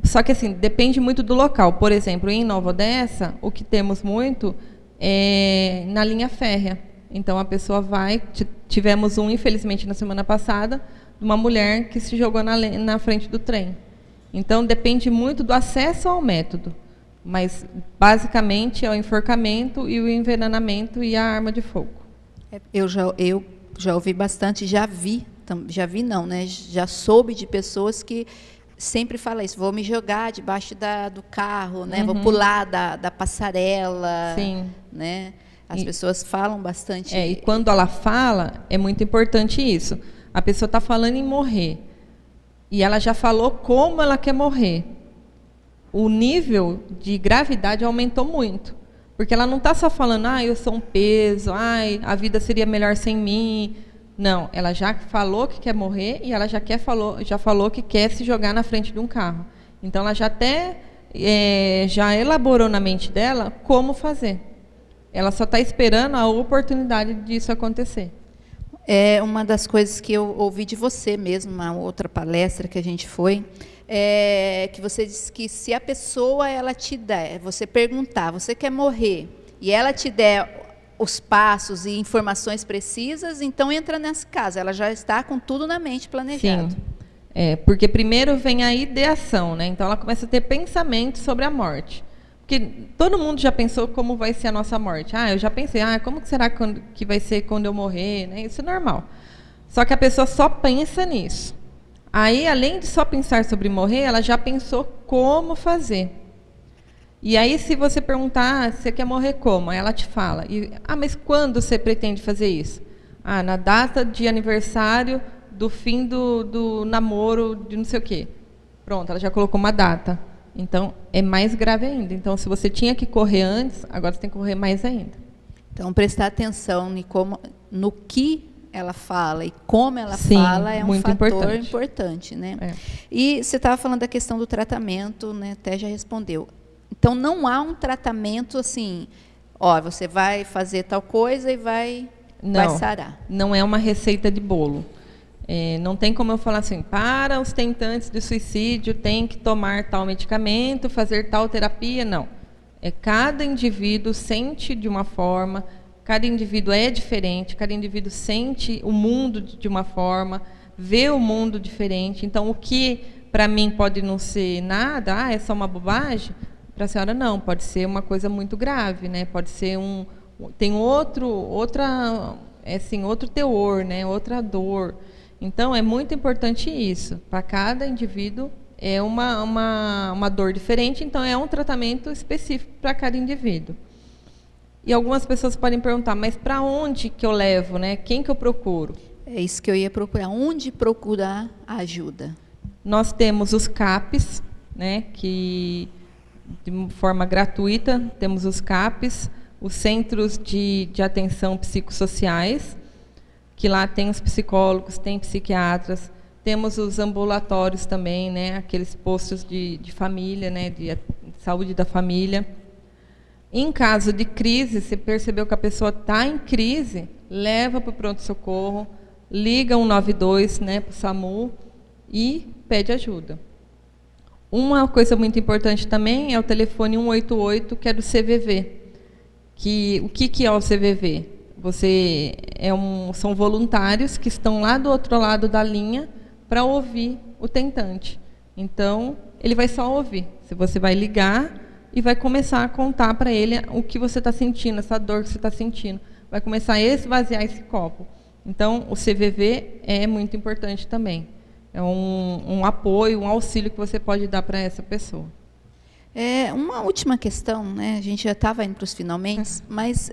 Só que assim, depende muito do local. Por exemplo, em Nova Odessa, o que temos muito é na linha férrea. Então, a pessoa tivemos infelizmente, na semana passada, uma mulher que se jogou na frente do trem. Então, depende muito do acesso ao método. Mas, basicamente, é o enforcamento e o envenenamento e a arma de fogo. Eu já ouvi bastante, já vi não, né? Já soube de pessoas que sempre falam isso, vou me jogar debaixo do carro, né? Vou pular da passarela. Sim. Né? As pessoas falam bastante. E quando ela fala, é muito importante isso. A pessoa está falando em morrer. E ela já falou como ela quer morrer. O nível de gravidade aumentou muito. Porque ela não está só falando, eu sou um peso, a vida seria melhor sem mim. Não, ela já falou que quer morrer e ela já falou que quer se jogar na frente de um carro. Então, ela já elaborou na mente dela como fazer. Ela só está esperando a oportunidade disso acontecer. É uma das coisas que eu ouvi de você mesmo, uma outra palestra que a gente foi, que você disse que se a pessoa ela te der, você perguntar, você quer morrer, e ela te der os passos e informações precisas, então entra nessa casa, ela já está com tudo na mente planejado. Sim, porque primeiro vem a ideação, né? Então ela começa a ter pensamentos sobre a morte. Porque todo mundo já pensou como vai ser a nossa morte. Eu já pensei, como que será que vai ser quando eu morrer? Né? Isso é normal. Só que a pessoa só pensa nisso. Aí, além de só pensar sobre morrer, ela já pensou como fazer. E aí, se você perguntar, você quer morrer como? Aí ela te fala. Mas quando você pretende fazer isso? Na data de aniversário do fim do namoro de não sei o quê. Pronto, ela já colocou uma data. Então, é mais grave ainda. Então, se você tinha que correr antes, agora você tem que correr mais ainda. Então, prestar atenção no que ela fala e como ela fala é um fator importante, né? E você estava falando da questão do tratamento, né? Até já respondeu. Então, não há um tratamento assim, você vai fazer tal coisa e vai sarar. Não é uma receita de bolo. Não tem como eu falar assim, para os tentantes de suicídio tem que tomar tal medicamento, fazer tal terapia, não. Cada indivíduo sente de uma forma, cada indivíduo é diferente, cada indivíduo sente o mundo de uma forma, vê o mundo diferente. Então, o que para mim pode não ser nada, é só uma bobagem, para a senhora não, pode ser uma coisa muito grave, né? Pode ser tem outro teor, né? Outra dor. Então, é muito importante isso. Para cada indivíduo é uma dor diferente, então é um tratamento específico para cada indivíduo. E algumas pessoas podem perguntar, mas para onde que eu levo, né? Quem que eu procuro? É isso que eu ia procurar. Onde procurar ajuda? Nós temos os CAPs, né? Que de forma gratuita temos os CAPs, os Centros de Atenção Psicossociais, que lá tem os psicólogos, tem psiquiatras, temos os ambulatórios também, né, aqueles postos de família, né, de saúde da família. Em caso de crise, se percebeu que a pessoa está em crise, leva para o pronto-socorro, liga 192, né, para o SAMU e pede ajuda. Uma coisa muito importante também é o telefone 188, que é do CVV. O que é o CVV? São voluntários que estão lá do outro lado da linha para ouvir o tentante. Então, ele vai só ouvir. Você vai ligar e vai começar a contar para ele o que você está sentindo, essa dor que você está sentindo. Vai começar a esvaziar esse copo. Então, o CVV é muito importante também. É um apoio, um auxílio que você pode dar para essa pessoa. Uma última questão, né? A gente já estava indo para os finalmente, mas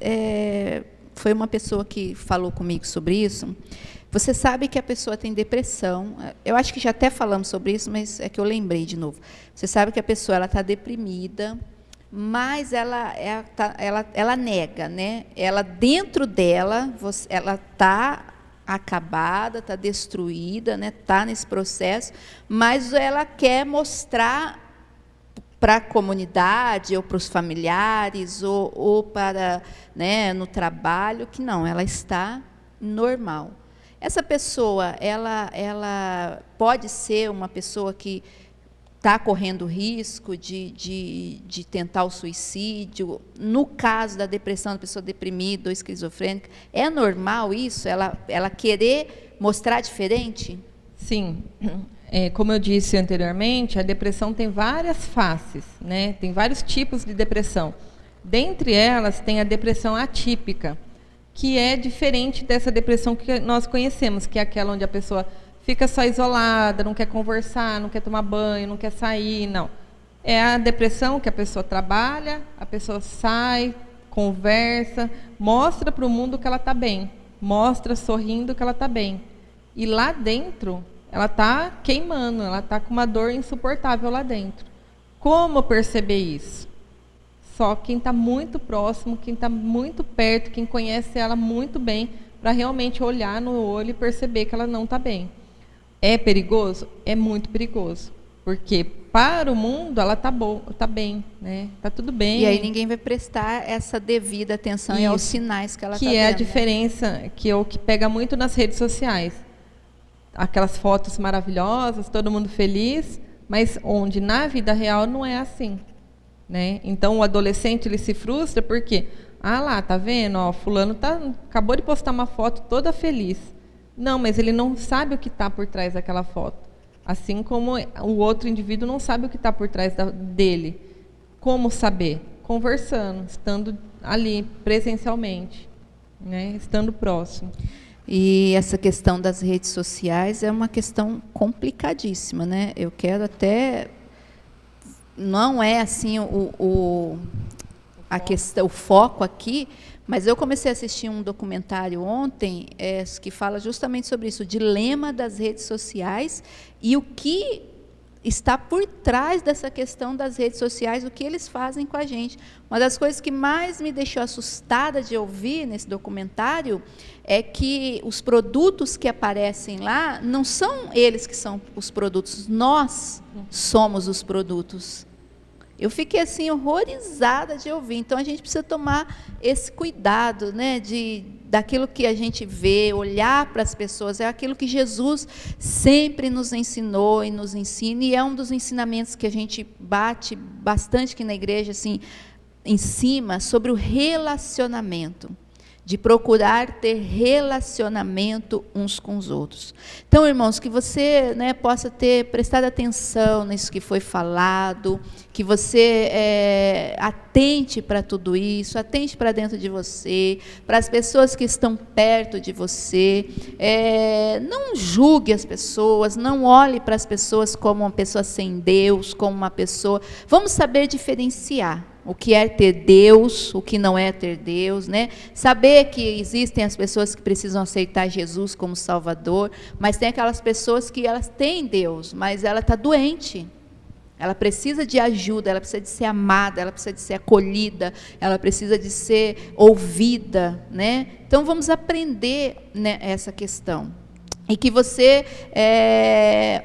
foi uma pessoa que falou comigo sobre isso. Você sabe que a pessoa tem depressão. Eu acho que já até falamos sobre isso, mas é que eu lembrei de novo. Você sabe que a pessoa está deprimida, mas ela nega, né? Ela dentro dela, ela está acabada, está destruída, né? Está nesse processo, mas ela quer mostrar para a comunidade ou para os familiares ou para, né, no trabalho que não, ela está normal. Essa pessoa, ela pode ser uma pessoa que está correndo risco de tentar o suicídio. No caso da depressão, da pessoa deprimida ou esquizofrênica, é normal isso? Ela querer mostrar diferente? Sim. Como eu disse anteriormente, a depressão tem várias faces, né? Tem vários tipos de depressão. Dentre elas, tem a depressão atípica, que é diferente dessa depressão que nós conhecemos, que é aquela onde a pessoa fica só isolada, não quer conversar, não quer tomar banho, não quer sair, não. É a depressão que a pessoa trabalha, a pessoa sai, conversa, mostra para o mundo que ela está bem, mostra sorrindo que ela está bem. E lá dentro, ela está queimando, ela está com uma dor insuportável lá dentro. Como perceber isso? Só quem está muito próximo, quem está muito perto, quem conhece ela muito bem, para realmente olhar no olho e perceber que ela não está bem. É perigoso? É muito perigoso. Porque para o mundo ela está bem, né? Está tudo bem. E aí ninguém vai prestar essa devida atenção e aos sinais que ela está vendo. Que é a diferença, que é o que pega muito nas redes sociais. Aquelas fotos maravilhosas, todo mundo feliz, mas onde na vida real não é assim, né? Então o adolescente ele se frustra porque, lá, tá vendo? Ó, fulano acabou de postar uma foto toda feliz. Não, mas ele não sabe o que está por trás daquela foto. Assim como o outro indivíduo não sabe o que está por trás dele. Como saber? Conversando, estando ali presencialmente, né? Estando próximo. E essa questão das redes sociais é uma questão complicadíssima, né? Eu quero até... Não é assim o foco aqui, mas eu comecei a assistir um documentário ontem que fala justamente sobre isso, o dilema das redes sociais e o que está por trás dessa questão das redes sociais, o que eles fazem com a gente. Uma das coisas que mais me deixou assustada de ouvir nesse documentário é que os produtos que aparecem lá não são eles que são os produtos, nós somos os produtos. Eu fiquei assim horrorizada de ouvir. Então a gente precisa tomar esse cuidado, né, daquilo que a gente vê, olhar para as pessoas, é aquilo que Jesus sempre nos ensinou e nos ensina, e é um dos ensinamentos que a gente bate bastante aqui na igreja, assim, em cima, sobre o relacionamento, de procurar ter relacionamento uns com os outros. Então, irmãos, que você, né, possa ter prestado atenção nisso que foi falado, que você atente para tudo isso, atente para dentro de você, para as pessoas que estão perto de você, não julgue as pessoas, não olhe para as pessoas como uma pessoa sem Deus, como uma pessoa... Vamos saber diferenciar o que é ter Deus, o que não é ter Deus, né? Saber que existem as pessoas que precisam aceitar Jesus como Salvador, mas tem aquelas pessoas que elas têm Deus, mas ela está doente. Ela precisa de ajuda, ela precisa de ser amada, ela precisa de ser acolhida, ela precisa de ser ouvida, né? Então vamos aprender, né, essa questão. E que você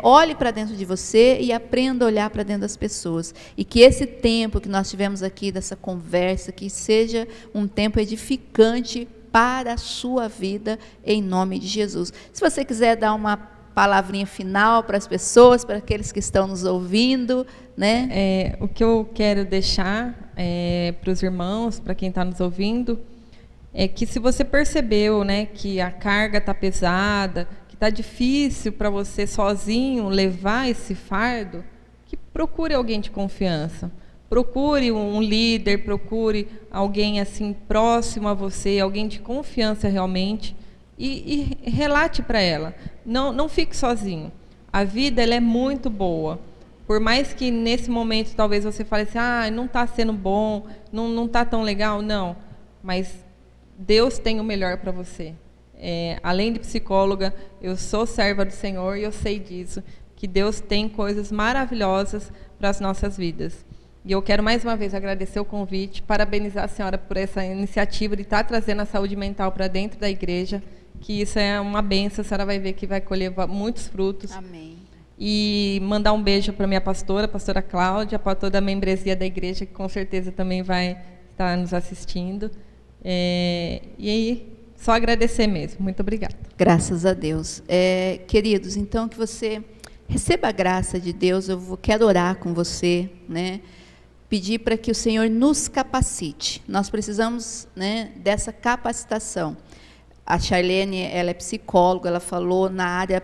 olhe para dentro de você e aprenda a olhar para dentro das pessoas. E que esse tempo que nós tivemos aqui, dessa conversa, que seja um tempo edificante para a sua vida, em nome de Jesus. Se você quiser dar uma palavrinha final para as pessoas, para aqueles que estão nos ouvindo, né? O que eu quero deixar para os irmãos, para quem está nos ouvindo, é que se você percebeu, né, que a carga está pesada, está difícil para você sozinho levar esse fardo, que procure alguém de confiança. Procure um líder, procure alguém assim próximo a você, alguém de confiança realmente, e relate para ela. Não fique sozinho. A vida, ela é muito boa. Por mais que nesse momento talvez você fale assim, não está sendo bom, não está tão legal, não. Mas Deus tem o melhor para você. Além de psicóloga, eu sou serva do Senhor e eu sei disso, que Deus tem coisas maravilhosas para as nossas vidas. E eu quero mais uma vez agradecer o convite, parabenizar a senhora por essa iniciativa de estar trazendo a saúde mental para dentro da igreja, que isso é uma bênção, a senhora vai ver que vai colher muitos frutos. Amém. E mandar um beijo para a minha pastora, a pastora Cláudia, para toda a membresia da igreja, que com certeza também vai estar nos assistindo. E aí... Só agradecer mesmo. Muito obrigada. Graças a Deus. Queridos, então que você receba a graça de Deus. Eu quero orar com você, né? Pedir para que o Senhor nos capacite. Nós precisamos, né, dessa capacitação. A Charlene, ela é psicóloga, ela falou na área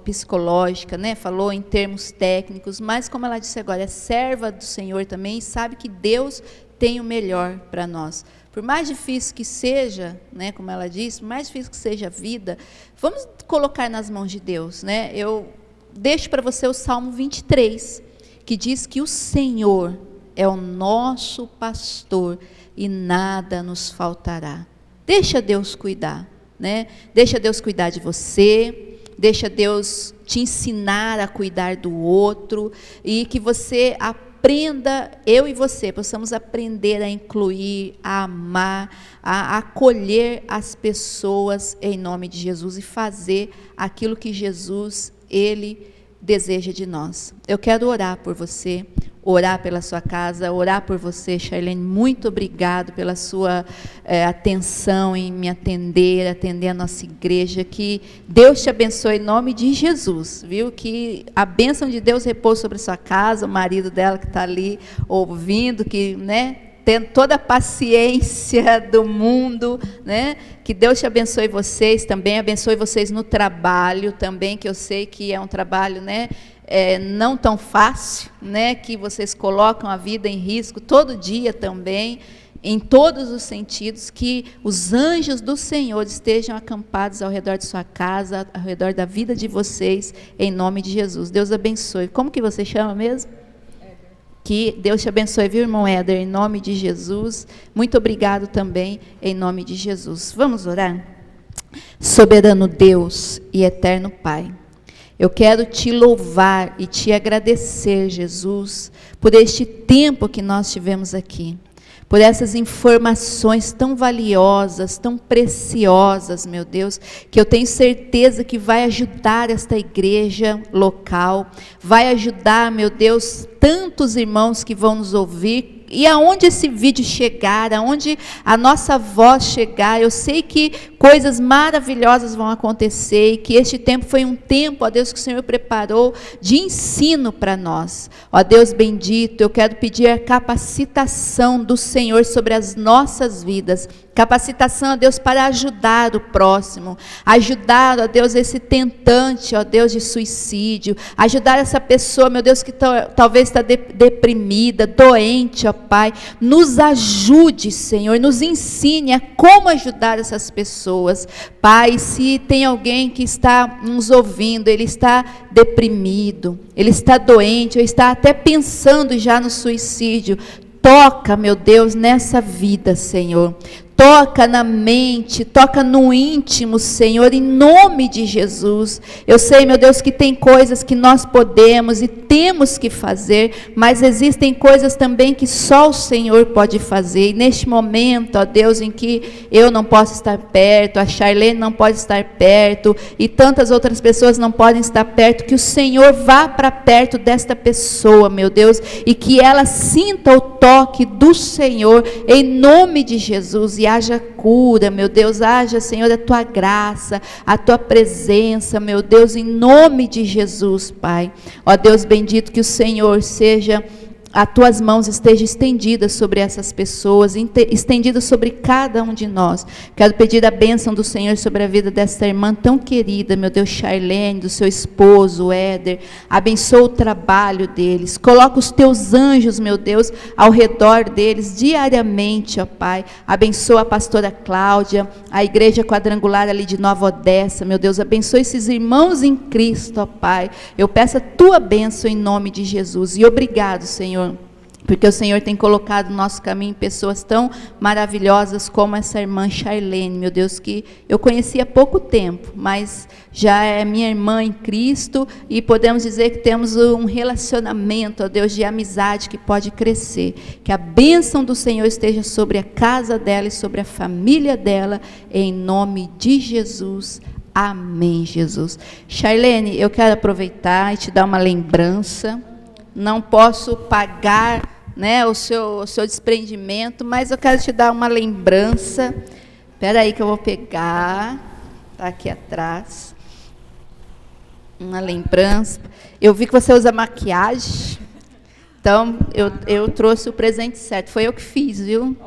psicológica, né? Falou em termos técnicos, mas como ela disse agora, é serva do Senhor também e sabe que Deus tem o melhor para nós. Por mais difícil que seja, né, como ela disse, por mais difícil que seja a vida, vamos colocar nas mãos de Deus, né? Eu deixo para você o Salmo 23, que diz que o Senhor é o nosso pastor e nada nos faltará. Deixa Deus cuidar, né? Deixa Deus cuidar de você, deixa Deus te ensinar a cuidar do outro e que você aprenda, eu e você, possamos aprender a incluir, a amar, a acolher as pessoas em nome de Jesus e fazer aquilo que Jesus, Ele deseja de nós. Eu quero orar por você, orar pela sua casa, orar por você, Charlene. Muito obrigado pela sua atenção em me atender a nossa igreja. Que Deus te abençoe em nome de Jesus, viu? Que a bênção de Deus repouse sobre a sua casa, o marido dela que está ali ouvindo, que, né, tendo toda a paciência do mundo, né? Que Deus te abençoe vocês também, abençoe vocês no trabalho também, que eu sei que é um trabalho, né, não tão fácil, né, que vocês colocam a vida em risco todo dia também, em todos os sentidos, que os anjos do Senhor estejam acampados ao redor de sua casa, ao redor da vida de vocês, em nome de Jesus. Deus abençoe. Como que você chama mesmo? Que Deus te abençoe, viu, irmão Éder, em nome de Jesus. Muito obrigado também, em nome de Jesus. Vamos orar? Soberano Deus e eterno Pai, eu quero te louvar e te agradecer, Jesus, por este tempo que nós tivemos aqui, por essas informações tão valiosas, tão preciosas, meu Deus, que eu tenho certeza que vai ajudar esta igreja local, vai ajudar, meu Deus, tantos irmãos que vão nos ouvir, E aonde esse vídeo chegar, aonde a nossa voz chegar, eu sei que coisas maravilhosas vão acontecer, e que este tempo foi um tempo, ó Deus, que o Senhor preparou de ensino para nós. Ó Deus bendito, eu quero pedir a capacitação do Senhor sobre as nossas vidas. Capacitação, ó Deus, para ajudar o próximo, ajudar, ó Deus, esse tentante, ó Deus, de suicídio, ajudar essa pessoa, meu Deus, que talvez está deprimida, doente, ó Pai. Nos ajude, Senhor, nos ensine a como ajudar essas pessoas. Pai, se tem alguém que está nos ouvindo, ele está deprimido, ele está doente, ou está até pensando já no suicídio, toca, meu Deus, nessa vida, Senhor. Toca na mente, toca no íntimo, Senhor, em nome de Jesus. Eu sei, meu Deus, que tem coisas que nós podemos e temos que fazer, mas existem coisas também que só o Senhor pode fazer. E neste momento, ó Deus, em que eu não posso estar perto, a Charlene não pode estar perto, e tantas outras pessoas não podem estar perto, que o Senhor vá para perto desta pessoa, meu Deus, e que ela sinta o toque do Senhor, em nome de Jesus, e haja cura, meu Deus, haja, Senhor, a tua graça, a tua presença, meu Deus, em nome de Jesus, Pai. Ó Deus bendito, que o Senhor seja, as tuas mãos estejam estendidas sobre essas pessoas, estendidas sobre cada um de nós. Quero pedir a bênção do Senhor sobre a vida desta irmã tão querida, meu Deus, Charlene, do seu esposo, Éder. Abençoa o trabalho deles. Coloca os teus anjos, meu Deus, ao redor deles, diariamente, ó Pai. Abençoa a pastora Cláudia, a igreja quadrangular ali de Nova Odessa, meu Deus. Abençoa esses irmãos em Cristo, ó Pai. Eu peço a tua bênção em nome de Jesus. E obrigado, Senhor, porque o Senhor tem colocado no nosso caminho pessoas tão maravilhosas como essa irmã Charlene, meu Deus, que eu conheci há pouco tempo, mas já é minha irmã em Cristo, e podemos dizer que temos um relacionamento, ó Deus, de amizade que pode crescer. Que a bênção do Senhor esteja sobre a casa dela e sobre a família dela, em nome de Jesus. Amém, Jesus. Charlene, eu quero aproveitar e te dar uma lembrança. Não posso pagar, né, o seu desprendimento, mas eu quero te dar uma lembrança. Espera aí que eu vou pegar, está aqui atrás, uma lembrança. Eu vi que você usa maquiagem, então eu trouxe o presente certo. Foi eu que fiz, viu?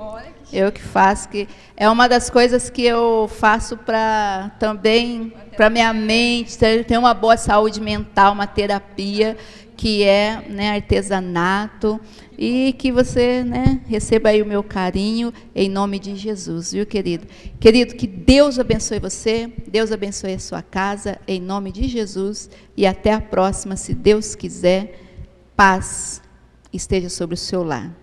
Eu que faço, que é uma das coisas que eu faço para também, para minha mente, ter uma boa saúde mental, uma terapia, que é, né, artesanato, e que você, né, receba aí o meu carinho, em nome de Jesus, viu, querido? Querido, que Deus abençoe você, Deus abençoe a sua casa, em nome de Jesus, e até a próxima, se Deus quiser. Paz esteja sobre o seu lar.